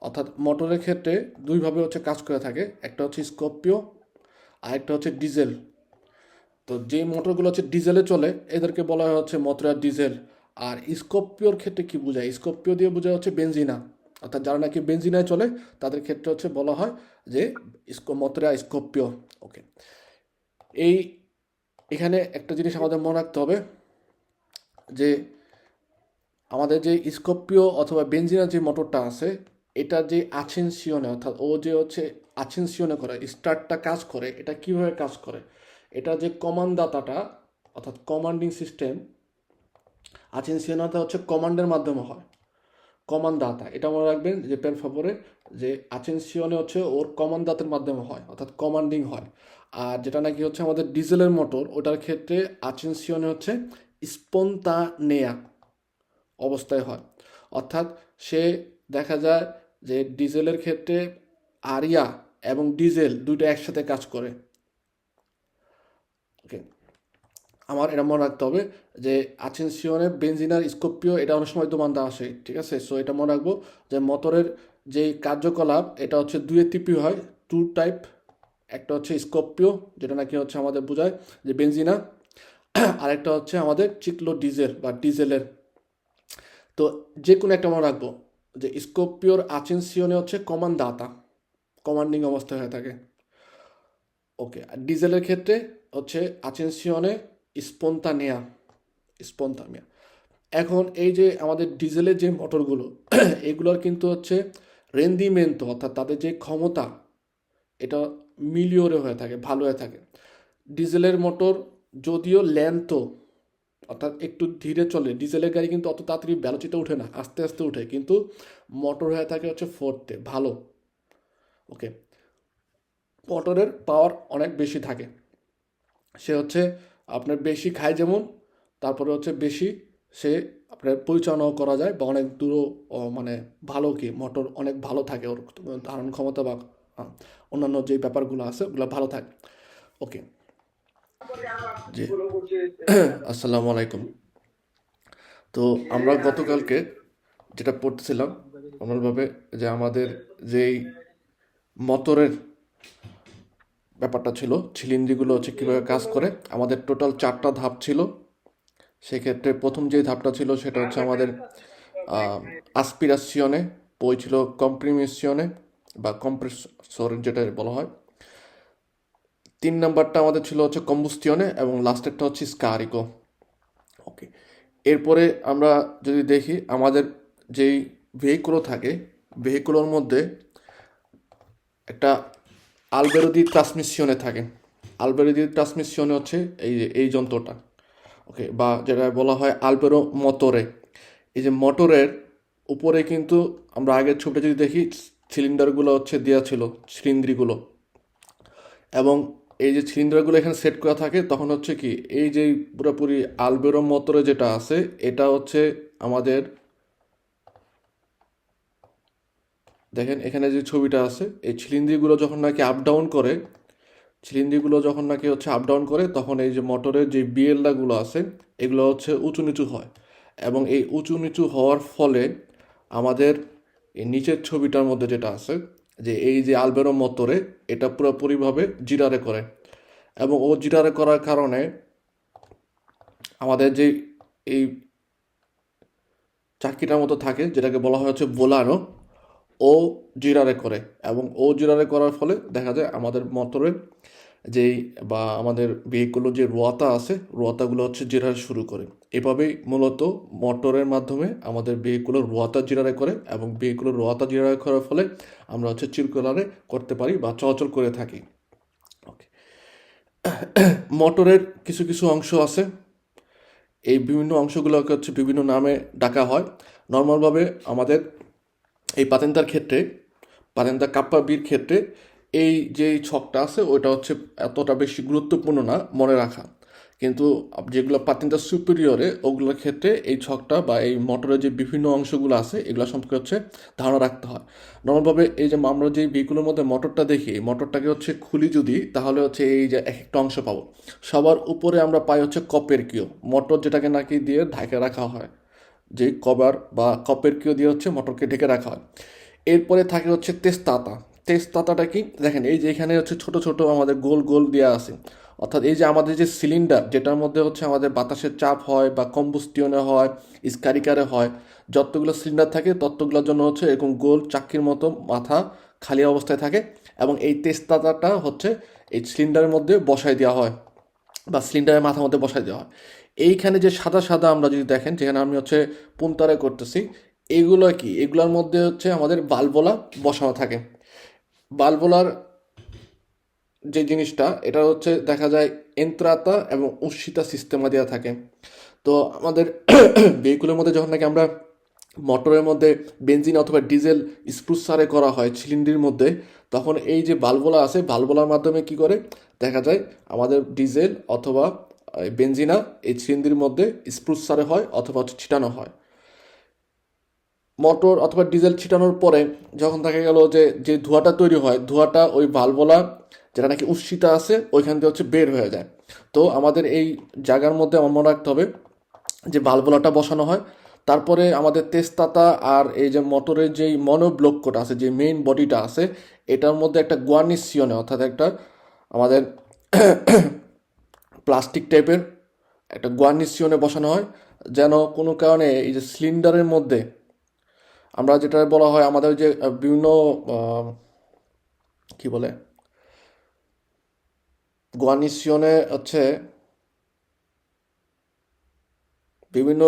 অর্থাৎ মোটরের ক্ষেত্রে দুইভাবে হচ্ছে কাজ করে থাকে, একটা হচ্ছে স্করপিও আর একটা হচ্ছে ডিজেল। তো যে মোটরগুলো হচ্ছে ডিজেলে চলে এদেরকে বলা হয় হচ্ছে মতরা ডিজেল। আর স্করপিওর ক্ষেত্রে কি বোঝায়, স্করপিও দিয়ে বোঝায় হচ্ছে বেনজিনা, অর্থাৎ যারা নাকি বেনজিনায় চলে তাদের ক্ষেত্রে হচ্ছে বলা হয় যে মতরা স্করপিও। ওকে, এই এখানে একটা জিনিস আমাদের মনে রাখতে হবে যে আমাদের যে স্করপিও অথবা বেনজিনার যে মোটরটা আছে, এটা যে আছেনসিয়নে, অর্থাৎ ও যে হচ্ছে আছেনসিয়নে করে স্টার্টটা কাজ করে, এটা কিভাবে কাজ করে, এটা যে কমান্ডদাতাটা অর্থাৎ কমান্ডিং সিস্টেম, আছেনসিয়নটা হচ্ছে কমান্ডের মাধ্যমে হয়, কমান্ডদাতা এটা মনে রাখবেন যে পের ফাভরে, যে আছেনসিয়নে হচ্ছে ওর কমান্ডদাতের মাধ্যমে হয় অর্থাৎ কমান্ডিং হয়। আর যেটা নাকি হচ্ছে আমাদের ডিজেলের মোটর, ওটার ক্ষেত্রে আছেনসিয়নে হচ্ছে স্পন্তানেয়া অবস্থায় হয়, অর্থাৎ সে দেখা যায় যে ডিজেলের ক্ষেত্রে আরিয়া এবং ডিজেল দুইটা একসাথে কাজ করে। ওকে, আমার এটা মনে রাখতে হবে যে আছেনসিয়নে বেনজিনার স্করপিও এটা অনেক সময় দোমানদা আসে, ঠিক আছে। সো এটা মনে রাখবো যে মোটরের যে কার্যকলাপ এটা হচ্ছে দুয়ে টিপি হয়, টু টাইপ, একটা হচ্ছে স্করপিও যেটা নাকি হচ্ছে আমাদের বোঝায় যে বেনজিনা, আরেকটা হচ্ছে আমাদের চিকলো ডিজেল বা ডিজেলের। তো যে কোনো একটা মনে রাখবো যে স্করপিওর আছেনসিয়নে হচ্ছে কমান্ডদাতা, কমান্ডিং অবস্থায় হয়ে থাকে। ওকে, আর ডিজেলের ক্ষেত্রে হচ্ছে আছেনসিয়নে স্পন্তানেয়া, স্পন্তানেয়া। এখন এই যে আমাদের ডিজেলের যে মোটরগুলো এগুলোর কিন্তু হচ্ছে রেন্দিমেন্তো অর্থাৎ তাদের যে ক্ষমতা এটা মিলিয়রে হয়ে থাকে, ভালো হয়ে থাকে। ডিজেলের মোটর যদিও ল্যান্তো অর্থাৎ একটু ধীরে চলে, ডিজেলের গাড়ি কিন্তু অত তাড়াতাড়ি ভ্যালোচিতে উঠে না, আস্তে আস্তে উঠে, কিন্তু মোটর হয়ে থাকে হচ্ছে ফোর্থে ভালো। ওকে, মোটরের পাওয়ার অনেক বেশি থাকে, সে হচ্ছে আপনার বেশি খায় যেমন, তারপরে হচ্ছে বেশি সে আপনার পরিচালনাও করা যায় বা অনেক দূরও মানে ভালো কি মোটর অনেক ভালো থাকে, ওর ধারণ ক্ষমতা বা অন্যান্য যে ব্যাপারগুলো আছে ওগুলো ভালো থাকে। ওকে, জি। আসসালামু আলাইকুম। তো আমরা গতকালকে যেটা পড়তেছিলাম নর্মালভাবে যে আমাদের যেই মোটরের ব্যাপারটা ছিল, ছিলিন্দ্রিগুলো হচ্ছে কীভাবে কাজ করে, আমাদের টোটাল 4টা ধাপ ছিল। সেক্ষেত্রে প্রথম যে ধাপটা ছিল সেটা হচ্ছে আমাদের আসপিরাসিয়নে, বই ছিল কম্প্রিমিশনে বা কম্প্রেসর যেটা বলা হয়। 3 নাম্বারটা আমাদের ছিল হচ্ছে কম্বুস্টিয়নে এবং লাস্টেরটা হচ্ছে স্কারিকো। ওকে, এরপরে আমরা যদি দেখি আমাদের যেই ভেহিকুলো থাকে, ভেহিকুলোর মধ্যে একটা আলবেরোদি ট্রান্সমিশনে থাকে, আলবেরোদি ট্রান্সমিশনে হচ্ছে এই যন্ত্রটা। ওকে, বা যেটা বলা হয় আলবেরো মোটরে। এই যে মোটরের উপরে কিন্তু আমরা আগের ছবিটা যদি দেখি সিলিন্ডারগুলো হচ্ছে দেওয়া ছিল, সিলিন্ড্রিগুলো, এবং এই যে সিলিন্ডারগুলো এখানে সেট করা থাকে, তখন হচ্ছে কি এই যে পুরোপুরি আলবেরো মোটরে যেটা আছে এটা হচ্ছে আমাদের, দেখেন এখানে যে ছবিটা আছে, এই ছিলিন্দ্রিগুলো যখন নাকি আপ ডাউন করে, ছিলিন্দ্রিগুলো যখন নাকি হচ্ছে আপ ডাউন করে তখন এই যে মোটরের যে বিএলডাগুলো আছে এগুলো হচ্ছে উঁচু নিচু হয়, এবং এই উঁচু নিচু হওয়ার ফলে আমাদের এই নিচের ছবিটার মধ্যে যেটা আছে যে এই যে আলবেরো মোটরে এটা পুরোপুরিভাবে জিরারে করে, এবং ও জিরারে করার কারণে আমাদের যে এই চাকিটার মতো থাকে যেটাকে বলা হয় হচ্ছে বোলানো, ও জিরারে করে, এবং ও জিরারে করার ফলে দেখা যায় আমাদের মোটরের যেই বা আমাদের ভেহিকুলোর যে রোয়াতা আছে রোয়াতাগুলো হচ্ছে জিরার শুরু করে। এভাবেই মূলত মোটরের মাধ্যমে আমাদের ভেহিকুলোর রোয়াতা জিরারে করে, এবং ভেহিকুলোর রোয়াতা জিরারে করার ফলে আমরা হচ্ছে চিরকুলারে করতে পারি বা চলাচল করে থাকি। ওকে, মোটরের কিছু কিছু অংশ আছে, এই বিভিন্ন অংশগুলোকে হচ্ছে বিভিন্ন নামে ডাকা হয়। নর্মালভাবে আমাদের এই পাতেন্তার ক্ষেত্রে, পাতেন্তা কাপ্পা বির ক্ষেত্রে এই যে ছকটা আছে ওইটা হচ্ছে এতটা বেশি গুরুত্বপূর্ণ না মনে রাখা, কিন্তু যেগুলো পাতেন্তা সুপিরিয়রে ওগুলোর ক্ষেত্রে এই ছকটা বা এই মোটরের যে বিভিন্ন অংশগুলো আছে এগুলো সম্পর্কে হচ্ছে ধারণা রাখতে হয়। নর্মালভাবে এই যে আমরা যে ভেহিকুলের মধ্যে মোটরটা দেখি, এই মোটরটাকে হচ্ছে খুলি যদি, তাহলে হচ্ছে এই যে এক একটা অংশ পাবো। সবার উপরে আমরা পাই হচ্ছে কপের কিও, মোটর যেটাকে নাকি দিয়ে ঢেকে রাখা হয়, যে কভার বা কপের কিও দিয়ে হচ্ছে মোটরকে ঢেকে রাখা হয়। এরপরে থাকে হচ্ছে তেজতাতা। তেজতাতাটা কি দেখেন, এই যে এখানে হচ্ছে ছোট ছোট আমাদের গোল গোল দেওয়া আছে, অর্থাৎ এই যে আমাদের যে সিলিন্ডার যেটার মধ্যে হচ্ছে আমাদের বাতাসের চাপ হয় বা কম্বুস্টিয়নে হয়, স্কারিকারে হয়, যতগুলো সিলিন্ডার থাকে ততগুলোর জন্য হচ্ছে এরকম গোল চাক্কির মতো মাথা খালি অবস্থায় থাকে, এবং এই তেজতাতাটা হচ্ছে এই সিলিন্ডারের মধ্যে বসায় দেওয়া হয় বা সিলিন্ডারের মাথার মধ্যে বসায় দেওয়া হয়। এইখানে যে সাদা সাদা আমরা যদি দেখেন, যেখানে আমি হচ্ছে পুন্তারে করতেছি, এগুলো কি, এগুলোর মধ্যে হচ্ছে আমাদের বালবোলা বসানো থাকে। বালবোলার যে জিনিসটা এটা হচ্ছে দেখা যায় এন্ত্রাতা এবং উশিতা সিস্টেমা দেওয়া থাকে। তো আমাদের ভেহিকুলের মধ্যে যখন নাকি আমরা মোটরের মধ্যে বেনজিন অথবা ডিজেল স্প্রুসারে করা হয় সিলিন্ডারের মধ্যে, তখন এই যে বাল্বগুলো আছে বাল্বগুলোর মাধ্যমে কি করে দেখা যায় আমাদের ডিজেল অথবা বেনজিনা এই সিলিন্ডারের মধ্যে স্প্রুসারে হয় অথবা হচ্ছে ছিটানো হয়। মোটর অথবা ডিজেল ছিটানোর পরে যখন দেখা গেল যে যে ধোঁয়াটা তৈরি হয়, ধোঁয়াটা ওই ভালভোলা যেটা নাকি উৎসিতা আছে ওইখান থেকে হচ্ছে বের হয়ে যায়। তো আমাদের এই জায়গার মধ্যে আমার মনে রাখতে হবে যে ভালভোলাটা বসানো হয়, তারপরে আমাদের তেজতাতা আর এই যে মোটরের যেই মনোব্লকটা আছে, যে মেইন বডিটা আছে, এটার মধ্যে একটা গুয়ার্নিশিয়নে অর্থাৎ একটা আমাদের প্লাস্টিক টাইপের একটা গুয়ার্নিশিয়নে বসানো হয়, যেন কোনো কারণে এই যে সিলিন্ডারের মধ্যে আমরা যেটা বলা হয় আমাদের যে বিভিন্ন কি বলে গুয়ার্নিশিয়নে হচ্ছে বিভিন্ন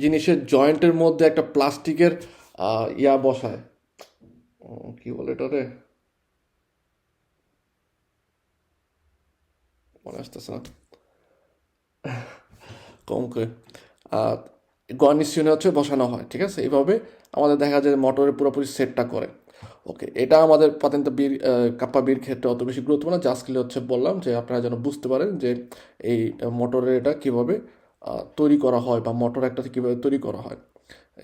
জিনিসের জয়েন্টের মধ্যে একটা প্লাস্টিকের ইয়া বসায়, কি বলে এটারে, মনে আসতেছে না কম করে, গার্নিশিয়নে হচ্ছে বসানো হয়। ঠিক আছে, এইভাবে আমাদের দেখা যায় মোটরের পুরোপুরি সেটটা করে। ওকে, এটা আমাদের পাতেন্তা বীর কাপ্পা বীর ক্ষেত্রে অত বেশি গুরুত্বপূর্ণ, জাস্ট খালি হচ্ছে বললাম যে আপনারা যেন বুঝতে পারেন যে এই মোটরের এটা কীভাবে তৈরি করা হয় বা মোটর একটাতে কীভাবে তৈরি করা হয়।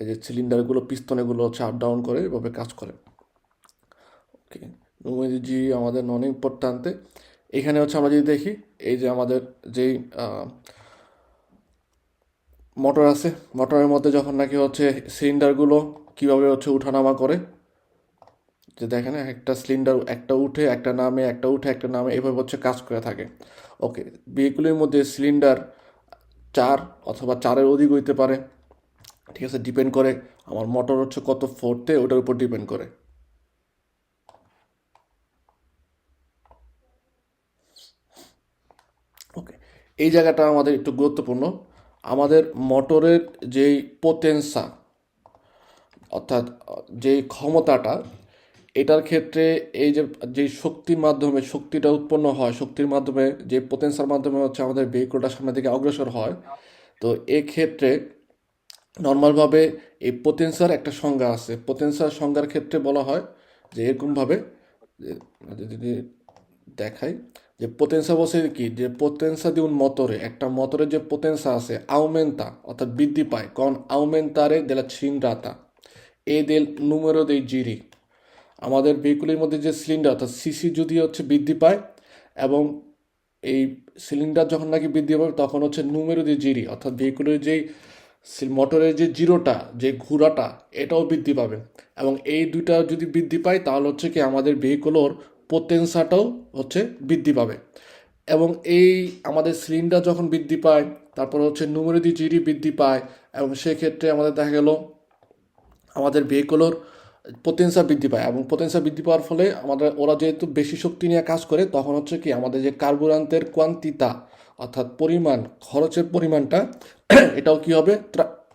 এই যে সিলিন্ডারগুলো পিস্তনেগুলো হচ্ছে আপ ডাউন করে এভাবে কাজ করে। ওকে, জি আমাদের নন ইম্পর্ট্যান্তে। এখানে হচ্ছে আমরা যদি দেখি এই যে আমাদের যেই মোটর আছে, মোটরের মধ্যে যখন নাকি হচ্ছে সিলিন্ডারগুলো কীভাবে হচ্ছে উঠানামা করে, যে দেখেন একটা সিলিন্ডার একটা উঠে একটা নামে, একটা উঠে একটা নামে, এভাবে হচ্ছে কাজ করে থাকে। ওকে, ভেহিকুলের মধ্যে সিলিন্ডার চার অথবা চারের অধিক হইতে পারে। ঠিক আছে, ডিপেন্ড করে আমার মোটর হচ্ছে কত ফোর্থে, ওটার উপর ডিপেন্ড করে। ওকে, এই জায়গাটা আমাদের একটু গুরুত্বপূর্ণ। আমাদের মোটরের যেই পোটেন্সা অর্থাৎ যেই ক্ষমতাটা, এটার ক্ষেত্রে এই যে যে শক্তির মাধ্যমে শক্তিটা উৎপন্ন হয়, শক্তির মাধ্যমে যে পোটেন্সার মাধ্যমে হচ্ছে আমাদের ভেহিকলটা সামনের দিকে অগ্রসর হয়, তো এক্ষেত্রে নর্মালভাবে এই পোটেন্সার একটা সংজ্ঞা আছে। পোটেন্সার সংজ্ঞার ক্ষেত্রে বলা হয় যে এরকমভাবে, যদি দেখাই যে পোটেন্সা বলছে কি, যে পোটেন্সা দি un motore, একটা মোটরের যে পোটেন্সা আছে আউমেন্তা অর্থাৎ বৃদ্ধি পায়, con aumentare della cilindrata e del numero dei giri। আমাদের ভেহিকুলের মধ্যে যে সিলিন্ডার অর্থাৎ সিসি যদি হচ্ছে বৃদ্ধি পায়, এবং এই সিলিন্ডার যখন নাকি বৃদ্ধি পাবে তখন হচ্ছে নুমেরো দি জিরি অর্থাৎ ভেহিকুলের যেই মোটরের যে জিরোটা, যে ঘোরাটা, এটাও বৃদ্ধি পাবে। এবং এই দুইটা যদি বৃদ্ধি পায় তাহলে হচ্ছে কি আমাদের ভেহিকলর পোটেন্সাটাও হচ্ছে বৃদ্ধি পাবে। এবং এই আমাদের সিলিন্ডার যখন বৃদ্ধি পায়, তারপর হচ্ছে নুমেরিদি জিডি বৃদ্ধি পায়, এবং সেক্ষেত্রে আমাদের দেখা গেল আমাদের ভেহিকলর পোটেন্সা বৃদ্ধি পায়। এবং পোটেন্সা বৃদ্ধি পাওয়ার ফলে আমাদের ওরা যেহেতু বেশি শক্তি নিয়ে কাজ করে, তখন হচ্ছে কি আমাদের যে কার্বুরেন্টের কোয়ান্টিতা, অর্থাৎ পরিমাণ, খরচের পরিমাণটা এটাও কি হবে,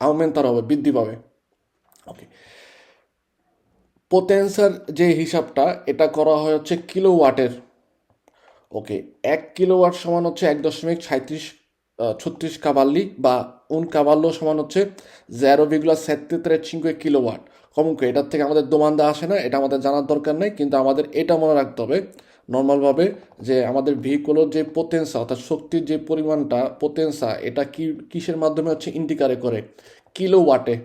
আউমেন্টার হবে, বৃদ্ধি পাবে। ওকে, পোটেন্সার যে হিসাবটা এটা করা হয় হচ্ছে কিলোওয়াটের। ওকে, 1 কিলোওয়াট সমান হচ্ছে 1.36 cavalli বা un cavallo সমান হচ্ছে 0,73 কিলোওয়াট। কমকে এটার থেকে আমাদের দোমান্দা আসে না, এটা আমাদের জানার দরকার নেই, কিন্তু আমাদের এটা মনে রাখতে হবে নর্মালভাবে যে আমাদের ভেহিকলের যে পোটেন্সা, অর্থাৎ শক্তির যে পরিমাণটা, পোটেন্সা, এটা কিসের মাধ্যমে হচ্ছে ইন্ডিকারে করে, কিলোওয়াটে।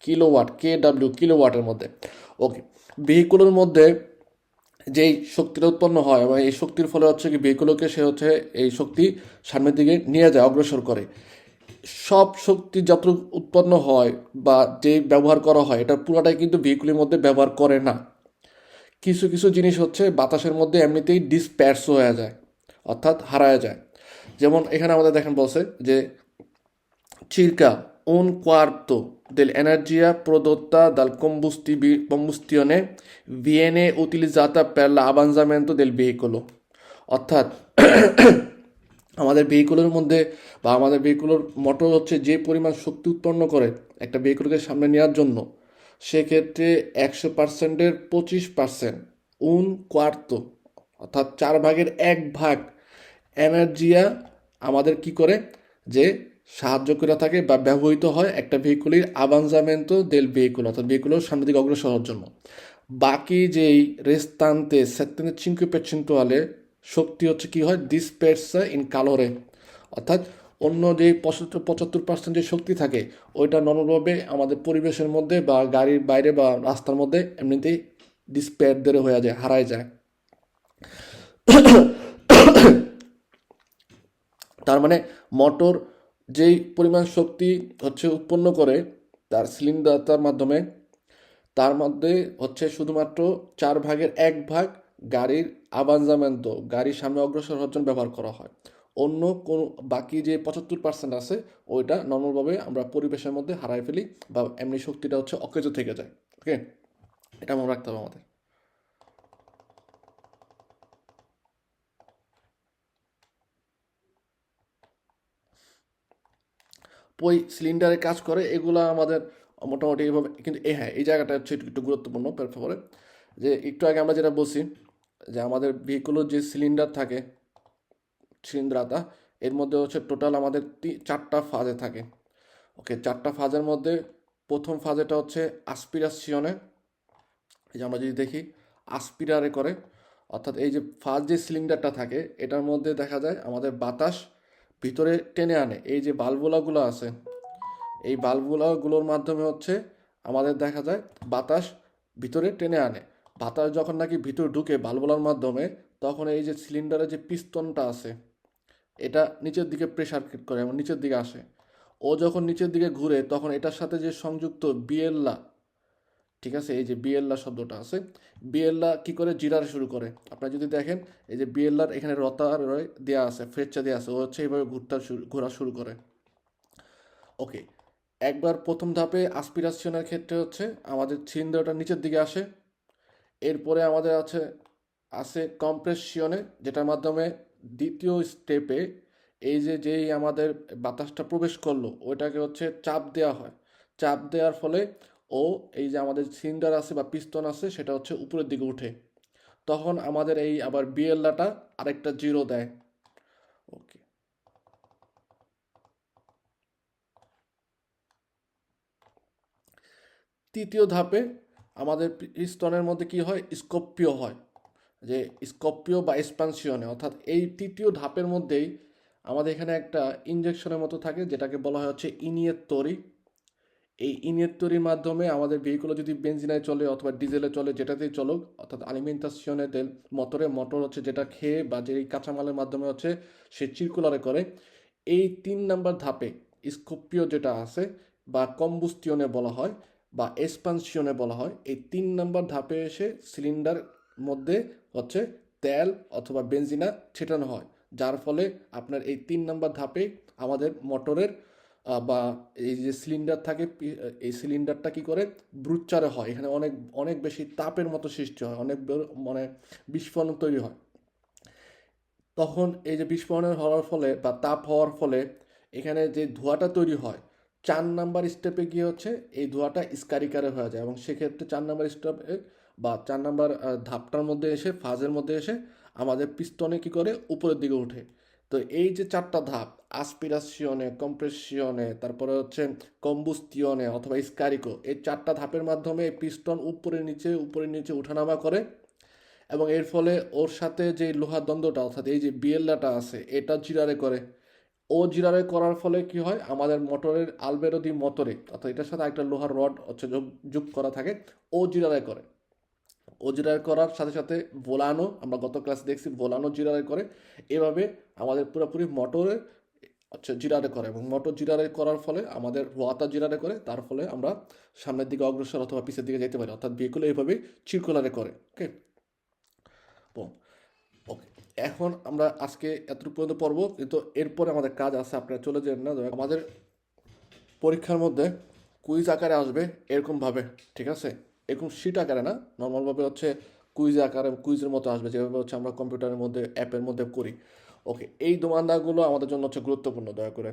কিলোওয়াট, KW, কিলোওয়াটের মধ্যে। ওকে, ভেহিকলের মধ্যে যেই শক্তিটা উৎপন্ন হয় এবং এই শক্তির ফলে হচ্ছে কি ভেহিকলকে সে হচ্ছে এই শক্তি সামনের দিকে নিয়ে যায়, অগ্রসর করে। সব শক্তি যত উৎপন্ন হয় বা যে ব্যবহার করা হয়, এটা পুরোটাই কিন্তু ভেহিকলের মধ্যে ব্যবহার করে না। কিছু কিছু জিনিস হচ্ছে বাতাসের মধ্যে এমনিতেই ডিসপ্যার্স হয়ে যায়, অর্থাৎ হারায় যায়। যেমন এখানে আমাদের দেখেন বলছে যে circa un quarto dell'energia prodotta dal combustione viene utilizzata per l'avanzamento del veicolo। অর্থাৎ আমাদের ভেহিকুলের মধ্যে বা আমাদের ভেহিকুলের মোটর হচ্ছে যে পরিমাণ শক্তি উৎপন্ন করে একটা ভেহিকুলকে সামনে নেওয়ার জন্য, সেক্ষেত্রে 100%-এর 25%, উন কোয়ার্তো, অর্থাৎ 1/4 এনার্জিয়া আমাদের কি করে, যে সাহায্য করে থাকে বা ব্যবহৃত হয় একটা ভেহিকুলের আভানজামেন্টো দেল ভেহিকুল, অর্থাৎ ভেহিকুলের সামনের দিকে অগ্রসর হওয়ার জন্য। বাকি যেই রেস্তান্তে 75% শক্তি হচ্ছে কি হয়, ডিসপেরসা ইন কালোরে, অর্থাৎ অন্য যে 75% যে শক্তি থাকে ওইটা নর্মালভাবে আমাদের পরিবেশের মধ্যে বা গাড়ির বাইরে বা রাস্তার মধ্যে এমনিতেই ডিসপেয়ার হয়ে যায়, হারায় যায়। তার মানে মোটর যেই পরিমাণ শক্তি হচ্ছে উৎপন্ন করে তার সিলিন্ডারটার মাধ্যমে, তার মধ্যে হচ্ছে শুধুমাত্র 1/4 গাড়ির আভানজামেন্তো, গাড়ির সামনে অগ্রসর হওয়ার জন্য ব্যবহার করা হয়। অন্য কোনো বাকি যে 75% আছে ওইটা নর্মালভাবে আমরা পরিবেশের মধ্যে হারাই ফেলি বা এমনি শক্তিটা হচ্ছে অকেজো থেকে যায়। ওকে, এটা মনে রাখতে হবে আমাদের। ওই সিলিন্ডারে কাজ করে এগুলো আমাদের মোটামুটি এইভাবে। কিন্তু হ্যাঁ, এই জায়গাটা হচ্ছে একটু একটু গুরুত্বপূর্ণ ফেরে, যে একটু আগে আমরা যেটা বলছি যে আমাদের ভেহিকুলের যে সিলিন্ডার থাকে, সিলিন্ডারটা, এর মধ্যে হচ্ছে টোটাল আমাদের 4টা ফাজে থাকে। ওকে, 4টা ফাজের মধ্যে প্রথম ফাজেটা হচ্ছে আসপিরাসিয়নে। এই যে আমরা যদি দেখি আসপিরারে করে, অর্থাৎ এই যে ফার্স্ট যে সিলিন্ডারটা থাকে এটার মধ্যে দেখা যায় আমাদের বাতাস ভিতরে টেনে আনে। এই যে বাল্বুলাগুলো আছে, এই বাল্বগুলোর মাধ্যমে হচ্ছে আমাদের দেখা যায় বাতাস ভিতরে টেনে আনে। বাতাস যখন নাকি ভিতরে ঢুকে বাল্বুলার মাধ্যমে, তখন এই যে সিলিন্ডারের যে পিস্তনটা আছে এটা নিচের দিকে প্রেসার ক্রিয়েট করে এবং নিচের দিকে আসে। ও যখন নিচের দিকে ঘুরে তখন এটার সাথে যে সংযুক্ত বিয়েল্লা, ঠিক আছে, এই যে বিয়েল্লা শব্দটা আছে, বিয়েল্লা কি করে জিরার শুরু করে। আপনারা যদি দেখেন এই যে বিয়েল্লার এখানে রতার দেওয়া আছে, ফ্রেচ্চা দেওয়া আছে, ও হচ্ছে এইভাবে ঘোরা শুরু করে। ওকে, একবার প্রথম ধাপে আসপিরাশনের ক্ষেত্রে হচ্ছে আমাদের সিলিন্ডারটা নিচের দিকে আসে। এরপরে আমাদের আছে কম্প্রেসিয়নে, যেটার মাধ্যমে দ্বিতীয় স্টেপে এই যে যেই আমাদের বাতাসটা প্রবেশ করলো ওইটাকে হচ্ছে চাপ দেওয়া হয়। চাপ দেওয়ার ফলে ও এই যে আমাদের সিলিন্ডার আছে বা পিস্তন আছে সেটা হচ্ছে উপরের দিকে উঠে, তখন আমাদের এই আবার বিএলটা আরেকটা জিরো দেয়। ওকে, তৃতীয় ধাপে আমাদের পিস্তনের মধ্যে কি হয়, স্কোপিও হয়। যে স্কোপিও বা এক্সপানশনে, অর্থাৎ এই তৃতীয় ধাপের মধ্যেই আমাদের এখানে একটা ইঞ্জেকশনের মতো থাকে যেটাকে বলা হয় হচ্ছে ইনিয়েত্তরি। এই ইনিয়েত্তরির মাধ্যমে আমাদের ভেহিকুল যদি বেঞ্জিনায় চলে অথবা ডিজেলে চলে, যেটাতেই চলুক, অর্থাৎ আলিমেন্টাসিয়নে তেল মোটর হচ্ছে যেটা খেয়ে বা যেই কাঁচামালের মাধ্যমে হচ্ছে সে চিরকুলারে করে। এই 3 নাম্বার ধাপে স্কোপিও যেটা আছে বা কম্বুস্টিয়নে বলা হয় বা এক্সপানশনে বলা হয়। এই 3 নম্বর ধাপে এসে সিলিন্ডার মধ্যে হচ্ছে তেল অথবা বেনজিনা ছেটানো হয়, যার ফলে আপনার এই 3 নম্বর ধাপে আমাদের মোটরের বা এই যে সিলিন্ডার থাকে এই সিলিন্ডারটা কি করে ব্রুচারে হয়, এখানে অনেক অনেক বেশি তাপের মতো সৃষ্টি হয়, অনেক মানে বিস্ফোরণ তৈরি হয়। তখন এই যে বিস্ফোরণের হওয়ার ফলে বা তাপ হওয়ার ফলে এখানে যে ধোঁয়াটা তৈরি হয় 4 নাম্বার স্টেপে গিয়ে হচ্ছে এই ধোঁয়াটা স্কারিকারে হয়ে যায়, এবং সেক্ষেত্রে 4 নাম্বার স্টেপে বা 4 নাম্বার ধাপটার মধ্যে এসে ফাজের মধ্যে এসে আমাদের পিস্তনে কি করে উপরের দিকে ওঠে। তো এই যে 4টা ধাপ, আসপিরাসিয়নে, কম্প্রেসিয়নে, তারপরে হচ্ছে কম্বুস্টিয়নে অথবা স্কারিকো, এই 4টা ধাপের মাধ্যমে পিস্টন উপরে নিচে ওঠানামা করে, এবং এর ফলে ওর সাথে যে লোহার দ্বন্দ্বটা অর্থাৎ এই যে বিয়েল্লাটা আছে এটা জিরারে করে। ও জিরারে করার ফলে কি হয়, আমাদের মোটরের আলবেরো মোটরে অর্থাৎ এটার সাথে একটা লোহার রড হচ্ছে যোগ করা থাকে, ও জিরারে করে। ও জিরারে করার সাথে সাথে ভোলানো, আমরা গত ক্লাসে দেখছি ভোলানো জিরারে করে। এভাবে আমাদের পুরোপুরি মোটরে হচ্ছে জিরারে করে, এবং মোটর জিরারে করার ফলে আমাদের রোয়াতা জিরারে করে, তার ফলে আমরা সামনের দিকে অগ্রসর অথবা পিছের দিকে যেতে পারি, অর্থাৎ ভেহিকুল এইভাবে সার্কুলারে করে। ওকে, ওকে, এখন আমরা আজকে এতটুকু পর্যন্ত পড়ব, কিন্তু এরপরে আমাদের কাজ আছে, আপনারা চলে যান না। আমাদের পরীক্ষার মধ্যে কুইজ আকারে আসবে এরকমভাবে, ঠিক আছে? এরকম শিট আকারে না, নর্মালভাবে হচ্ছে কুইজ আকারে, কুইজের মতো আসবে, যেভাবে হচ্ছে আমরা কম্পিউটারের মধ্যে অ্যাপের মধ্যে করি। ওকে, এই দোমানদাগুলো আমাদের জন্য হচ্ছে গুরুত্বপূর্ণ। দয়া করে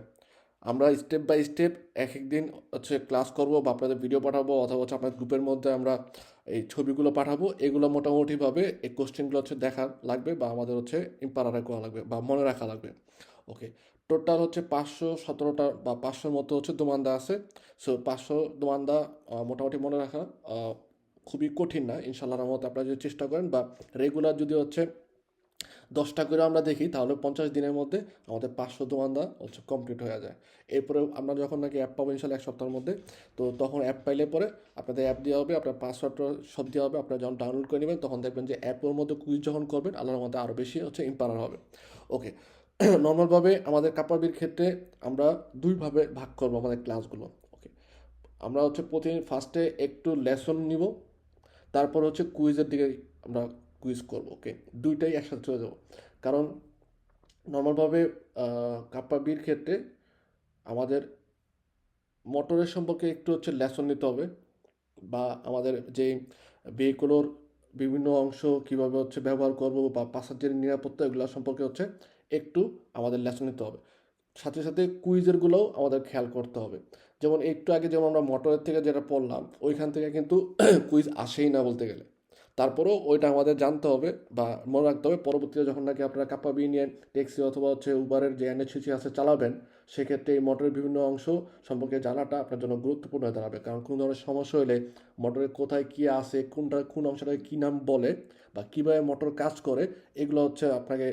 আমরা স্টেপ বাই স্টেপ এক এক দিন হচ্ছে ক্লাস করব বা আপনাদের ভিডিও পাঠাবো, অথবা হচ্ছে আপনার গ্রুপের মধ্যে আমরা এই ছবিগুলো পাঠাবো। এগুলো মোটামুটিভাবে এই কোশ্চেনগুলো হচ্ছে দেখা লাগবে বা আমাদের হচ্ছে ইম্পারারে করা লাগবে বা মনে রাখা লাগবে। ওকে, টোটাল হচ্ছে 517টা বা 500 মতো হচ্ছে দোমান্দা আছে। সো 500 দোমান্দা মোটামুটি মনে রাখা খুবই কঠিন না, ইনশাল্লাহর মতো আপনারা যদি চেষ্টা করেন বা রেগুলার যদি হচ্ছে 10টা করে আমরা দেখি, তাহলে 50 দিনের মধ্যে আমাদের 500 দোমান্দা হচ্ছে কমপ্লিট হয়ে যায়। এরপরে আমরা যখন নাকি অ্যাপ পাবো ইনশাল্লাহ 1 সপ্তাহের মধ্যে, তো তখন অ্যাপ পাইলে পরে আপনাদের অ্যাপ দেওয়া হবে, আপনার পাসওয়ার্ড সব দেওয়া হবে, আপনারা যখন ডাউনলোড করে নেবেন তখন দেখবেন যে অ্যাপের মধ্যে কুইজ যখন করবেন আল্লাহর মধ্যে আরও বেশি হচ্ছে ইম্পারার হবে। ওকে, নর্মালভাবে আমাদের কাপাবির ক্ষেত্রে আমরা দুইভাবে ভাগ করবো আমাদের ক্লাসগুলো। ওকে, আমরা হচ্ছে প্রতিদিন ফার্স্টে একটু লেসন নিব, তারপর হচ্ছে কুইজের দিকে আমরা কুইজ করব। ওকে, দুইটাই একসাথে চলে যাব, কারণ নর্মালভাবে কাপ্পা বির ক্ষেত্রে আমাদের মোটরের সম্পর্কে একটু হচ্ছে লেসন নিতে হবে, বা আমাদের যেই ভেহিকুলোর বিভিন্ন অংশ কিভাবে হচ্ছে ব্যবহার করব বা প্যাসেঞ্জারের নিরাপত্তা, এগুলো সম্পর্কে হচ্ছে একটু আমাদের লেসন নিতে হবে। সাথে সাথে কুইজেরগুলোও আমাদের খেয়াল করতে হবে। যেমন একটু আগে যেমন আমরা মোটরের থেকে যেটা পড়লাম, ওইখান থেকে কিন্তু কুইজ আসেই না বলতে গেলে। তারপরেও ওইটা আমাদের জানতে হবে বা মনে রাখতে হবে, পরবর্তীতে যখন নাকি আপনারা কাপ্পা নিয়ে ট্যাক্সি অথবা হচ্ছে উবারের যে এনএসসিসি আছে চালাবেন, সেক্ষেত্রে এই মোটরের বিভিন্ন অংশ সম্পর্কে জানাটা আপনার জন্য গুরুত্বপূর্ণ হয়ে দাঁড়াবে। কারণ কোনো ধরনের সমস্যা হলে মোটরের কোথায় কী আছে, কোন অংশটাকে কী নাম বলে বা কীভাবে মোটর কাজ করে, এগুলো হচ্ছে আপনাকে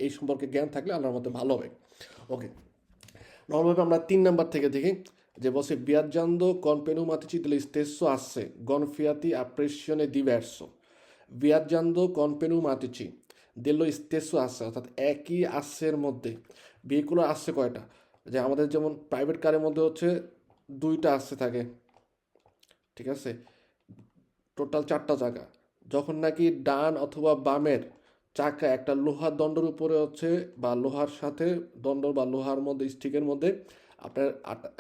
এই সম্পর্কে জ্ঞান থাকলে আল্লাহর মধ্যে ভালো হবে। ওকে, নর্মালভাবে আমরা 3 নাম্বার থেকে দেখি, যে বলছে viaggiando con pneumatici dello stesso asse gonfiati a pressione diverso, viaggiando con pneumatici dello stesso asse, অর্থাৎ একই আসের মধ্যে ভেহিকুলার আসছে কয়টা, যে আমাদের যেমন প্রাইভেট কারের মধ্যে হচ্ছে 2টা আসছে থাকে, ঠিক আছে? টোটাল 4টা চাকা। যখন নাকি ডান অথবা বামের চাকা একটা লোহার দণ্ডের উপরে হচ্ছে বা লোহার সাথে দণ্ড বা লোহার মধ্যে স্টিকের মধ্যে আপনার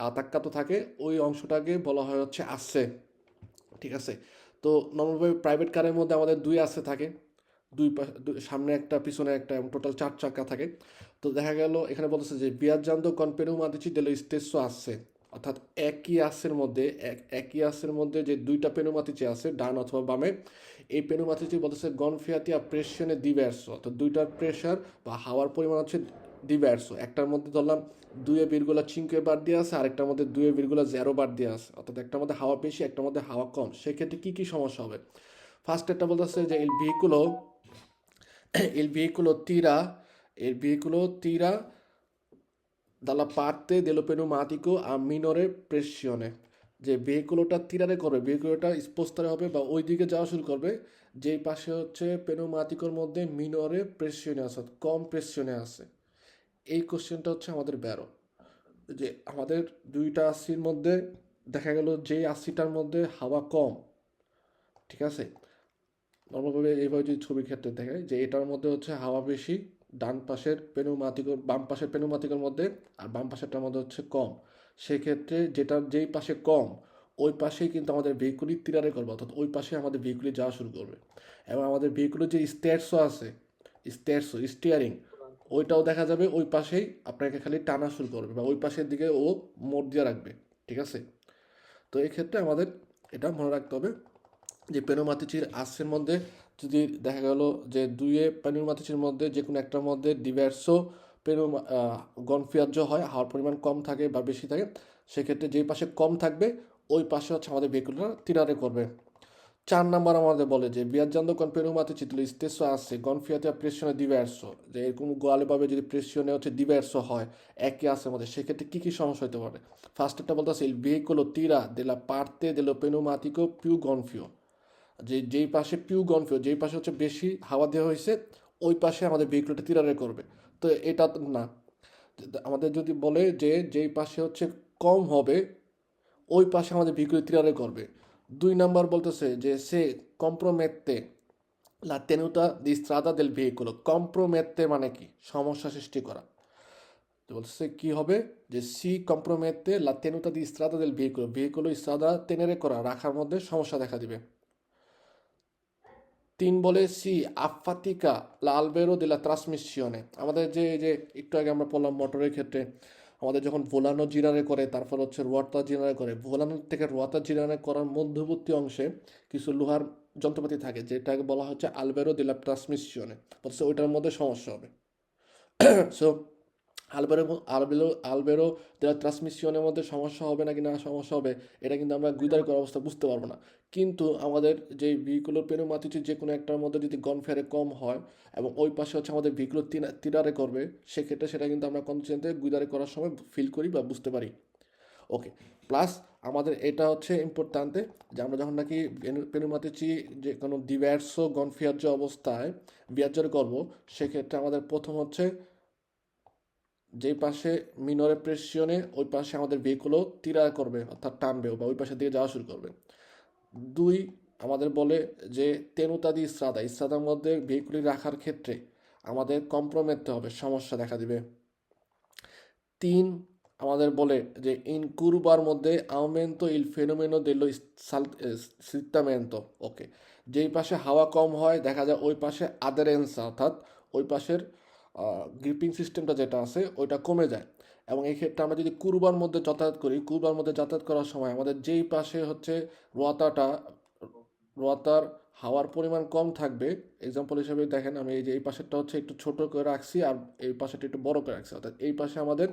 আতাক্কাত থাকে, ওই অংশটাকে বলা হয় হচ্ছে আসছে, ঠিক আছে? তো নর্মালভাবে প্রাইভেট কারের মধ্যে আমাদের 2 আসছে থাকে, সামনে একটা পিছনে একটা, টোটাল 4 চাকা থাকে। তো দেখা গেল এখানে বলতেছে যে বিয়াজ্জান্দো কনপেনুমাতিচি দেলো স্টেসো আসছে, অর্থাৎ একই আসের মধ্যে যে 2টা পেনুমাতিচি আছে ডান অথবা বামে, এই পেনুমাতিচি বলতেছে গনফিয়াতিয়া প্রেশনে দিভার্সো, অর্থাৎ 2টার প্রেশার বা হাওয়ার পরিমাণ হচ্ছে দিভার্সো। একটার মধ্যে ধরলাম 2,5 বার দিয়ে আছে, আরেকটার মধ্যে 2,0 বার দিয়ে আছে, অর্থাৎ একটার মধ্যে হাওয়া বেশি, একটার মধ্যে হাওয়া কম। সেক্ষেত্রে কী কী সমস্যা হবে? ফার্স্ট একটা বলতেছে যে il veicolo tira dalla parte dello pneumatico a minore pressione, যে ভেহিকুলোটা তিরারে করবে, ভেহিকুলোটা স্পোস্টারে হবে বা ওই দিকে যাওয়া শুরু করবে যেই পাশে হচ্ছে পেনোমাটিকোর মধ্যে মিনরে প্রেসিয়নে আছে, কম প্রেসিয়নে আছে। এই কোশ্চেনটা হচ্ছে আমাদের ব্যারো, যে আমাদের 2টা আসির মধ্যে দেখা গেল যে আশিটার মধ্যে হাওয়া কম, ঠিক আছে, নর্মালভাবে এইভাবে যদি ছবির ক্ষেত্রে দেখায় যে এটার মধ্যে হচ্ছে হাওয়া বেশি, ডান পাশের পেনুমাতিক, বাম পাশের পেনুমাতিকের মধ্যে, আর বাম পাশেরটার মধ্যে হচ্ছে কম, সেক্ষেত্রে যেই পাশে কম ওই পাশেই কিন্তু আমাদের ভেহিকুলি তিরারে করবে, অর্থাৎ ওই পাশে আমাদের ভেহিকুলি যাওয়া শুরু করবে। এবং আমাদের ভেহিকুলের যে স্টেয়ারসও আছে, স্টিয়ারিং, ওইটাও দেখা যাবে ওই পাশেই আপনাকে খালি টানা শুরু করবে, বা ওই পাশের দিকে ও মোড় দিয়ে রাখবে, ঠিক আছে। তো এই ক্ষেত্রে আমাদের এটা মনে রাখতে হবে যে পেনুমাতিচির আঁশের মধ্যে যদি দেখা গেল যে দুইয়ে পেনুমাতিচির মধ্যে যে কোনো একটার মধ্যে ডিভার্সো পেনু গনফিয়ার্য হয়, হাওয়ার পরিমাণ কম থাকে বা বেশি থাকে, সেক্ষেত্রে যেই পাশে কম থাকবে ওই পাশে হচ্ছে আমাদের ভেহিকুলটা তিরারে করবে। 4 নম্বর আমাদের বলে যে viaggiando con pneumatici dello stesso asse gonfiati a pressione diverso, যে এরকম গোয়ালেভাবে যদি প্রেসিওনে হচ্ছে ডিভার্সও হয় একই আসের মধ্যে, সেক্ষেত্রে কী কী সমস্যা হতে পারে। ফার্স্ট একটা বলতে il veicolo tira della parte dello pneumatico più gonfio, যেই পাশে পিউ গনফিও, যেই পাশে হচ্ছে বেশি হাওয়া দেওয়া হয়েছে ওই পাশে আমাদের ভেহিকুলটা তিরারে করবে। তো এটা তো না, আমাদের যদি বলে যে যেই পাশে হচ্ছে কম হবে ওই পাশে আমাদের ভেহিকুল তিরারে করবে। 2 নম্বর বলতেছে যে সে compromette la tenuta di strada del veicolo, compromette মানে কি, সমস্যা সৃষ্টি করা। তো বলতেছে কি হবে যে সি compromette la tenuta di strada del veicolo, vehicle স্ট্রাদা টেনেরে করা রাখার মধ্যে সমস্যা দেখা দিবে। 3 বলে সি আফাতিকা লালবেরো de la trasmissione, আমাদের যে একটু আগে আমরা পড়লাম মোটরের ক্ষেত্রে আমাদের যখন ভোলানো জিরারে করে তারপর হচ্ছে রোয়াতা জিরারে করে, ভোলানোর থেকে রোয়াতা জিরারে করার মধ্যবর্তী অংশে কিছু লোহার যন্ত্রপাতি থাকে যেটাকে বলা হচ্ছে আলবেরো de la trasmissione, বলছে ওইটার মধ্যে সমস্যা হবে। সো আলবেরো দেওয়া ট্রান্সমিশনের মধ্যে সমস্যা হবে নাকি না সমস্যা হবে এটা কিন্তু আমরা গুইদার অবস্থা বুঝতে পারবো না। কিন্তু আমাদের যে ভেহিকুলোর পেনুমাতিটি যে কোনো একটার মধ্যে যদি গনফেয়ারে কম হয় এবং ওই পাশে হচ্ছে আমাদের ভেহিকুলো তিরারে করবে, সেক্ষেত্রে সেটা কিন্তু আমরা কনসেন্টে গুইদারে করার সময় ফিল করি বা বুঝতে পারি। ওকে, প্লাস আমাদের এটা হচ্ছে ইম্পর্ট্যান্টে যে আমরা যখন নাকি পেনুমাতিচি যে কোনো ডিভার্সো গনফিয়ার্য অবস্থায় বিয়ার্জরে করব, সেক্ষেত্রে আমাদের প্রথম হচ্ছে যেই পাশে মিনরে প্রেসিওনে ওই পাশে আমাদের ভেহিকুলও তিরা করবে, অর্থাৎ টানবে বা ওই পাশের দিকে যাওয়া শুরু করবে। 2 আমাদের বলে যে তেনুতাদি ইস্রাদা, ইস্রাদার মধ্যে ভেহিকুলি রাখার ক্ষেত্রে আমাদের কম্প্রোমেটতে হবে, সমস্যা দেখা দিবে। 3 আমাদের বলে যে ইন কুরবার মধ্যে আউমেন্তো ইল ফেনোমেনো দেলো সিত্তামেন্তো, ওকে, যেই পাশে হাওয়া কম হয় দেখা যায় ওই পাশে আদেরেন্সা, অর্থাৎ ওই পাশের গ্রিপিং সিস্টেমটা যেটা আছে ওইটা কমে যায়। এবং এই ক্ষেত্রে আমরা যদি কুরবার মধ্যে যাতায়াত করি, কুরবার মধ্যে যাতায়াত করার সময় আমাদের যেই পাশে হচ্ছে রোয়াতাটা, রোয়াতার হাওয়ার পরিমাণ কম থাকবে, এক্সাম্পল হিসেবে দেখেন আমি এই যে এই পাশেরটা হচ্ছে একটু ছোট করে রাখছি আর এই পাশেরটা একটু বড় করে রাখছি, অর্থাৎ এই পাশে আমাদের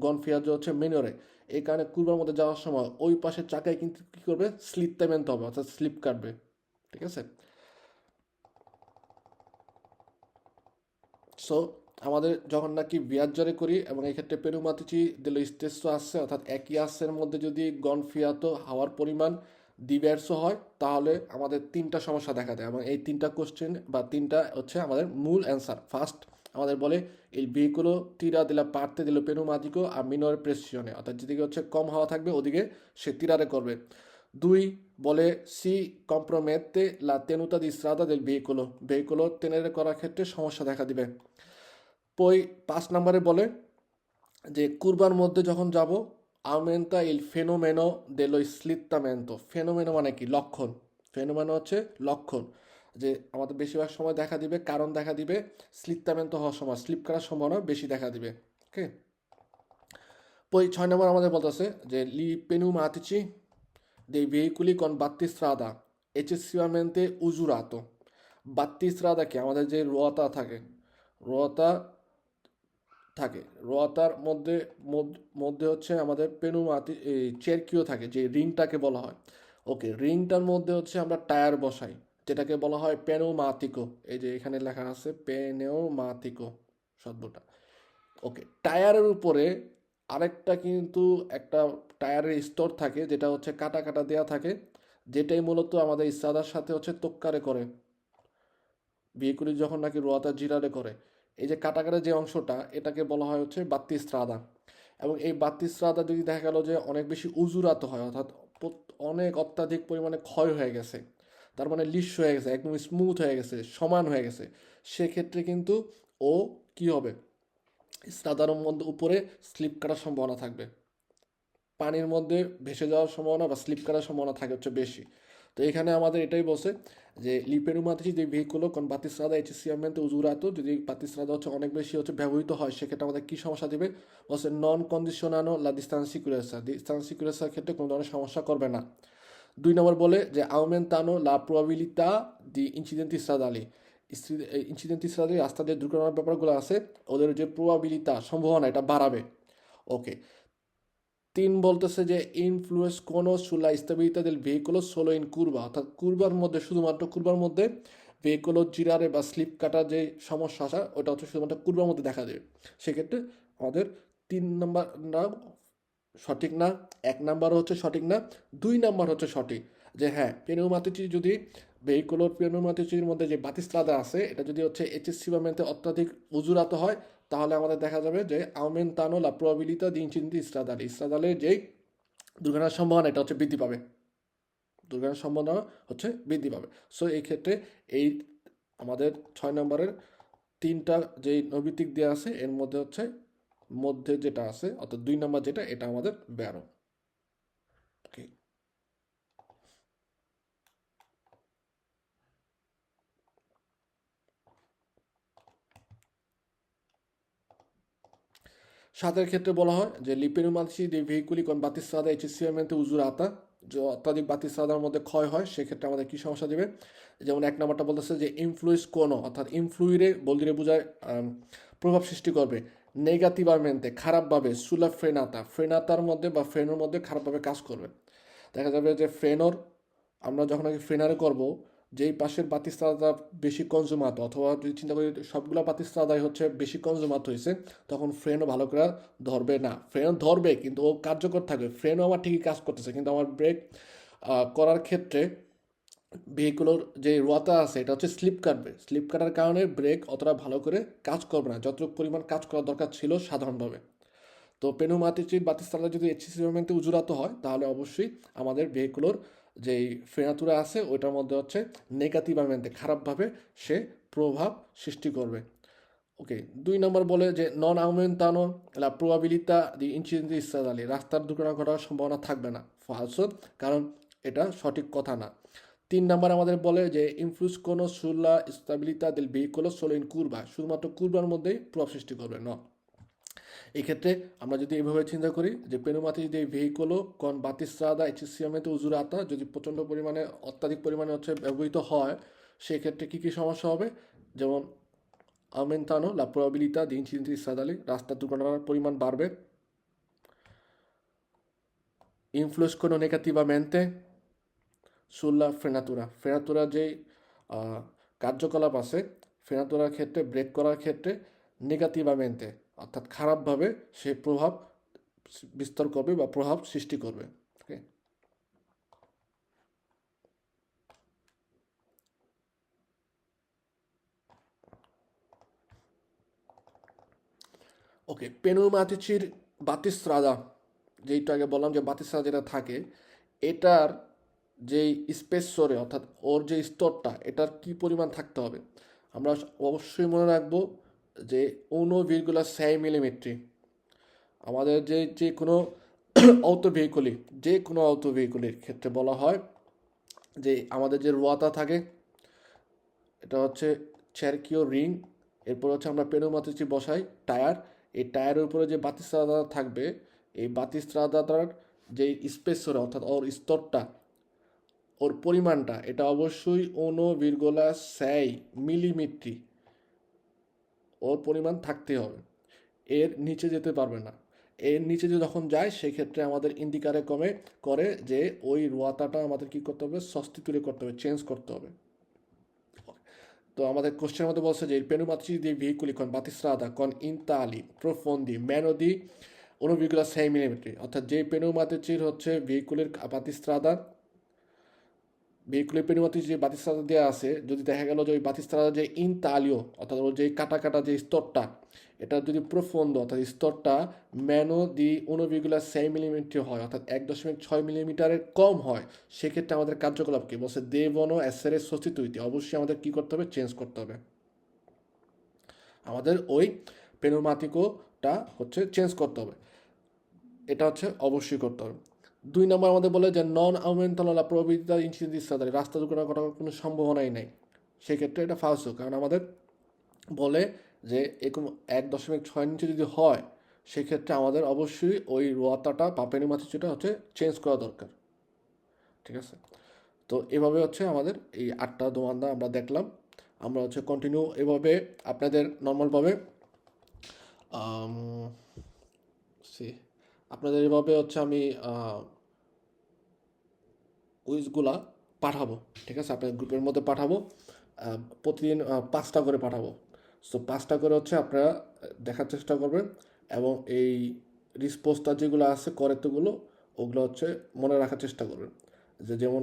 গনফিয়াজ হচ্ছে মেনরে, এই কারণে কুরবার মধ্যে যাওয়ার সময় ওই পাশের চাকায় কিন্তু কী করবে, স্লিপটা মেনতে হবে, অর্থাৎ স্লিপ কাটবে, ঠিক আছে। সো আমাদের যখন নাকি বিয়াজ্জারে করি এবং এই ক্ষেত্রে পেরুমাতিচি দিল স্টেসও আসছে, অর্থাৎ একই আসছের মধ্যে যদি গনফিয়াতো হাওয়ার পরিমাণ ডিভার্সও হয় তাহলে আমাদের 3টা সমস্যা দেখা দেয়, এবং এই 3টা কোশ্চেন বা 3টা হচ্ছে আমাদের মূল অ্যান্সার। ফার্স্ট আমাদের বলে এই ভেহিকুলো তিরা দিলা পারতে দিল পেনুমাতিকো আর মিনর প্রেসিওনে, অর্থাৎ যেদিকে হচ্ছে কম হাওয়া থাকবে ওদিকে সে তিরারে করবে। 2 বলে সি কম্প্রোমেতে লা তেনুতা দি স্ট্রাদা del ভেহিকুলো, ভেহিকুলো টেনের করার ক্ষেত্রে সমস্যা দেখা দিবে। 5 নম্বরে বলে যে কুরবার মধ্যে যখন যাব আউমেন্তা ইল ফেনোমেনো দেলো স্লিত্তামেন্তো, ফেনোমেনো মানে কি, লক্ষণ, ফেনোমেনো হচ্ছে লক্ষণ, যে আমাদের বেশিরভাগ সময় দেখা দিবে, কারণ দেখা দিবে স্লিত্তামেন্তো হওয়ার সময় স্লিপ করার সম্ভাবনা বেশি দেখা দিবে। ওকে, 6 নম্বর আমাদের বলতেছে যে লি পেনুমাতিচি dei veicoli con battistrada eccessivamente usurato, বাত্তিস্রাদা কি আমাদের যে রোয়াতা থাকে, রোয়াতা থাকে, রোয়াতার মধ্যে মধ্যে হচ্ছে আমাদের পেনুমাতি এই চেরকিও থাকে, যে রিংটাকে বলা হয়। ওকে, রিংটার মধ্যে হচ্ছে আমরা টায়ার বসাই যেটাকে বলা হয় পেনোমাতিকো, এই যে এখানে লেখা আছে পেনেওমাতিকো শব্দটা। ওকে, টায়ারের উপরে আরেকটা কিন্তু একটা টায়ারের স্তর থাকে যেটা হচ্ছে কাটা কাটা দেয়া থাকে, যেটাই মূলত আমাদের ইসাদার সাথে হচ্ছে তোক্কারে করে, ভেহিকুলি যখন নাকি রোয়াতা জিরারে করে, এই যে কাটা কাটা যে অংশটা এটাকে বলা হয় হচ্ছে বাত্তি স্ত্রাদা। এবং এই বাতিস্রাদা যদি দেখা গেল যে অনেক বেশি উজুরাত হয়, অর্থাৎ অনেক অত্যাধিক পরিমাণে ক্ষয় হয়ে গেছে, তার মানে লিস্ট হয়ে গেছে, একদম স্মুথ হয়ে গেছে, সমান হয়ে গেছে, সেক্ষেত্রে কিন্তু ও কি হবে, স্রাদার মধ্যে উপরে স্লিপ কাটার সম্ভাবনা থাকবে, পানির মধ্যে ভেসে যাওয়ার সম্ভাবনা বা স্লিপ করার সম্ভাবনা থাকে হচ্ছে বেশি। তো এখানে আমাদের এটাই বলছে যে লিপেনুমাতিসি যে ভেহিকুলো কোন বাতিস্রাদা এইচসিএমএনতে উজুরাতো, যদি বাতিস্রাদা হচ্ছে অনেক বেশি হচ্ছে ব্যবহৃত হয়, সেক্ষেত্রে আমাদের কী সমস্যা দেবে, বলছে নন কন্ডিশনানো লা ডিস্টান্সিকুলেসা, ডিস্টান্সিকুলেসার ক্ষেত্রে কোনো ধরনের সমস্যা করবে না। 2 নম্বর বলে যে aumentano la probabilità di incidenti stradali, incident stradali, রাস্তা যে দুর্ঘটনার ব্যাপারগুলো আছে ওদের যে প্রবাবিলিটা সম্ভাবনা এটা বাড়াবে। ওকে। 3 বলতেছে যে ইনফ্লুয়েন্স কোনো সুলা স্টেবিলিটা দেল ভেহিকুলো সোলো ইন কুরবা, অর্থাৎ কুরবার মধ্যে, শুধুমাত্র কুরবার মধ্যে ভেহিকুলো জিরারে বা স্লিপ কাটার যে সমস্যা আসা ওটা হচ্ছে শুধুমাত্র কুরবার মধ্যে দেখা দেবে। সেক্ষেত্রে আমাদের 3 নম্বর না সঠিক না, 1 নম্বর হচ্ছে সঠিক না, 2 নম্বর হচ্ছে সঠিক। যে হ্যাঁ, পেনুমাতিচি যদি ভেহিকুলোর পেনুমাতিচির মধ্যে যে বাতিস্ত্রাদা আছে এটা যদি হচ্ছে এইচএসসি বা মেনতে অত্যাধিক উজুরাতে হয়, তাহলে আমাদের দেখা যাবে যে আউমেন্তানো লা প্রবাবিলিতা দি ইনসিডেন্টি ইস্ট্রাদালে, ইস্ট্রাদালের যেই দুর্ঘটনার সম্ভাবনা এটা হচ্ছে বৃদ্ধি পাবে, দুর্ঘটনার সম্ভাবনা হচ্ছে বৃদ্ধি পাবে। সো এই ক্ষেত্রে এই আমাদের 6 নম্বরের 3টা যেই নৈবিত্তিক দেওয়া আছে এর মধ্যে হচ্ছে মধ্যে যেটা আছে অর্থাৎ 2 নম্বর যেটা এটা আমাদের বেরো। ওকে। সাতের ক্ষেত্রে বলা হয় যে লিপেনুমালসি দে ভেহিকুলি কোন বাতিস্রাদা এইচএসসিএমএনতে উজুরাতা, যে অত্যাধিক বাতিস্রাদার মধ্যে ক্ষয় হয়, সেক্ষেত্রে আমাদের কী সমস্যা দেবে, যেমন 1 নম্বরটা বলতেছে যে ইনফ্লুয়েন্স কোনো, অর্থাৎ ইনফ্লুইরে বলদিরে বোঝায় প্রভাব সৃষ্টি করবে, নেগাটিভামেন্তে খারাপভাবে, সুলা ফ্রেনাতা, ফ্রেনাতার মধ্যে বা ফ্রেনোর মধ্যে খারাপভাবে কাজ করবে। দেখা যাবে যে ফ্রেনোর, আমরা যখন আগে ফ্রেনারে করব, যেই পাশের বাতিস্রাদা বেশি কনজুমাত, অথবা যদি চিন্তা করি সবগুলো বাতিস্রাদাই হচ্ছে বেশি কনজুমাত হয়েছে, তখন ফ্রেনও ভালো করে ধরবে না, ফ্রেনও ধরবে কিন্তু ও কার্যকর থাকবে, ফ্রেনও আমার ঠিকই কাজ করতেছে, কিন্তু আমার ব্রেক করার ক্ষেত্রে ভেহিকুলোর যে রোয়াতা আছে এটা হচ্ছে স্লিপ কাটবে, স্লিপ কাটার কারণে ব্রেক অতটা ভালো করে কাজ করবে না যতটুকু পরিমাণ কাজ করার দরকার ছিল সাধারণভাবে। তো পেনুমাতিচির বাতিস্তালা যদি এইচসিসি মোমেন্টে উজুরাত হয়, তাহলে অবশ্যই আমাদের ভেহিকুলোর যেই ফেনাতুরা আছে ওইটার মধ্যে হচ্ছে নেগাটিভভাবে, খারাপভাবে সে প্রভাব সৃষ্টি করবে। ওকে। 2 নম্বর বলে যে নন আউমেন্টানো লা প্রবাবিলিতা দি ইনসিডেন্টি ইস্তাদালি, রাস্তার দুর্ঘটনা ঘটার সম্ভাবনা থাকবে না, ফালসো, কারণ এটা সঠিক কথা না। 3 নম্বর আমাদের বলে যে ইনফ্লুস কোনো সুলা স্টাবিলিতা দেল ভেহিকুলো সোলো ইন কুরবা, শুধুমাত্র কুরবার মধ্যেই প্রভাব সৃষ্টি করবে ন। এই ক্ষেত্রে আমরা যদি এইভাবে চিন্তা করি যে পেনুমাতি যদি ভেহিকুলো কন বাতিস্রাদা এইচসিএমএতে উজুরাতা যদি প্রচণ্ড পরিমাণে অত্যাধিক পরিমাণে হচ্ছে ব্যবহৃত হয়, সেই ক্ষেত্রে কী কী সমস্যা হবে, যেমন aumentano la probabilità di incidenti stradali, রাস্তার দুর্ঘটনার পরিমাণ বাড়বে, influiscono negativamente sulla frenatura, ফ্রেনাতুরা যেই কার্যকলাপ আছে ফ্রেনাতুরার ক্ষেত্রে, ব্রেক করার ক্ষেত্রে নেগাটিভামেন্টে, অর্থাৎ খারাপভাবে সে প্রভাব বিস্তার করবে বা প্রভাব সৃষ্টি করবে। ওকে। ওকে, পেনুমাতিচির বাতিস্রাদা, যেইটা আগে বললাম যে বাতিস্রাদা যেটা থাকে, এটার যেই স্পেসরে, অর্থাৎ ওর যে স্তরটা এটার কি পরিমাণ থাকতে হবে, আমরা অবশ্যই মনে রাখবো যে 1,6 মিলিমিটার। আমাদের যে যে কোনো অটো ভেহিকলই, যে কোনো অটো ভেহিকলের ক্ষেত্রে বলা হয় যে আমাদের যে রোয়াতা থাকে এটা হচ্ছে চেরকিও রিং, এরপর হচ্ছে আমরা পেনুমাতিচি বসাই টায়ার, এই টায়ারের উপরে যে বাতিস্রাদা থাকবে, এই বাতিস্রাদাটার যে স্পেসরে, অর্থাৎ ওর স্তরটা, ওর পরিমাণটা এটা অবশ্যই 1,6 মিলিমিটার ওর পরিমাণ থাকতে হবে, এর নিচে যেতে পারবে না। এর নিচে যে যখন যায় সেক্ষেত্রে আমাদের ইন্ডিকারে কমে করে যে ওই রোয়াতাটা আমাদের কী করতে হবে, সস্তিতুরে করতে হবে, চেঞ্জ করতে হবে। তো আমাদের কোশ্চেনের মধ্যে বলছে যে পেনুমাতিci dei veicoli con battistrada con intali profondi meno di 1,6 millimetre, অর্থাৎ যে পেনুমাতিচির হচ্ছে ভেহিকুলের বাতিস্ত্রাদা ভেহিকুলের পেরিমাত্রিক যে বাতিস্তারা দেওয়া আছে, যদি দেখা গেল যে ওই বাতিস্তারা যে ইনতালীয় অর্থাৎ ওর যে কাটা কাটা যে স্তরটা, এটা যদি প্রফন্দ অর্থাৎ স্তরটা ম্যানো দি 1,6 মিলিমিটার হয় অর্থাৎ 1.6 মিলিমিটারের কম হয়, সেক্ষেত্রে আমাদের কার্যকলাপ কি বলছে, দেবনো এসের সচিতুইতে অবশ্যই আমাদের কি করতে হবে, চেঞ্জ করতে হবে। আমাদের ওই পেনোমাটিকোটা হচ্ছে চেঞ্জ করতে হবে, এটা হচ্ছে অবশ্যই করতে হবে। 2 নম্বর আমাদের বলে যে নন আউমেন্টালা প্রবৃত্তি ইনসিডেন্ট ইত্যাদি রাস্তা দুর্ঘটনা ঘটার কোনো সম্ভাবনাই নেই, সেক্ষেত্রে এটা ফালসো। কারণ আমাদের বলে যে এরকম 1.6 ইঞ্চি যদি হয়, সেক্ষেত্রে আমাদের অবশ্যই ওই রোয়াতাটা বা পেনোমাটিকোটা হচ্ছে চেঞ্জ করা দরকার। ঠিক আছে, তো এভাবে হচ্ছে আমাদের এই 8টা দোমানদা আমরা দেখলাম। আমরা হচ্ছে কন্টিনিউ এভাবে আপনাদের নর্মালভাবে সি আপনাদের এভাবে হচ্ছে আমি কুইজগুলা পাঠাবো। ঠিক আছে, আপনাদের গ্রুপের মধ্যে পাঠাবো, প্রতিদিন 5টা করে পাঠাবো। সো 5টা করে হচ্ছে আপনারা দেখার চেষ্টা করবেন, এবং এই রিসপোন্সটা যেগুলো আছে করেক্টগুলো ওগুলো হচ্ছে মনে রাখার চেষ্টা করবেন। যে যেমন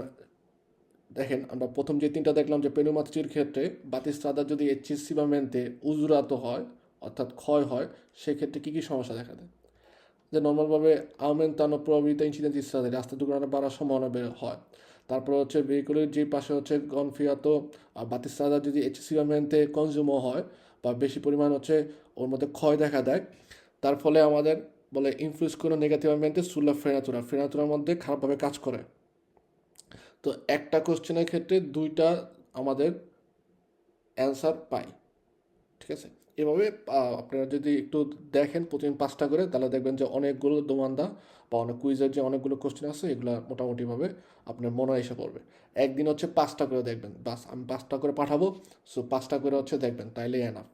দেখেন, আমরা প্রথম যে 3টা দেখলাম যে পেনুমাচির ক্ষেত্রে বাতিস্তাদা যদি এক্সেসিভামেন্টে উজরাতো হয় অর্থাৎ ক্ষয় হয়, সেক্ষেত্রে কী কী সমস্যা দেখা দেয়। যে নর্মালভাবে আউমেন্তানো প্রবাবিলিতা ইনসিডেন্স ইত্যাদি রাস্তা দুর্ঘটনা বাড়ার সম্ভাবনা বের হয়। তারপর হচ্ছে ভেহিকুলের যে পাশে হচ্ছে গনফিয়াতো বাতিস্তাদা যদি এক্সেসিভামেন্টে কনজিউমও হয় বা বেশি পরিমাণ হচ্ছে ওর মধ্যে ক্ষয় দেখা দেয়, তার ফলে আমাদের বলে ইনফ্লুয়েন্স করে নেগেটিভমেন্টে সুলা ফ্রেনাতুরা ফ্রেনাতুরার মধ্যে খারাপভাবে কাজ করে। তো একটা কোশ্চেনের ক্ষেত্রে 2টা আমাদের অ্যান্সার পাই। ঠিক আছে, এভাবে আপনারা যদি একটু দেখেন প্রতিদিন 5টা করে, তাহলে দেখবেন যে অনেকগুলো দোমানদা বা অনেক কুইজের যে অনেকগুলো কোশ্চেন আছে এগুলো মোটামুটিভাবে আপনার মনে এসে পড়বে। একদিন হচ্ছে 5টা করে দেখবেন, বাস আমি 5টা করে পাঠাবো। সো 5টা করে হচ্ছে দেখবেন, তাইলেই এনাফ।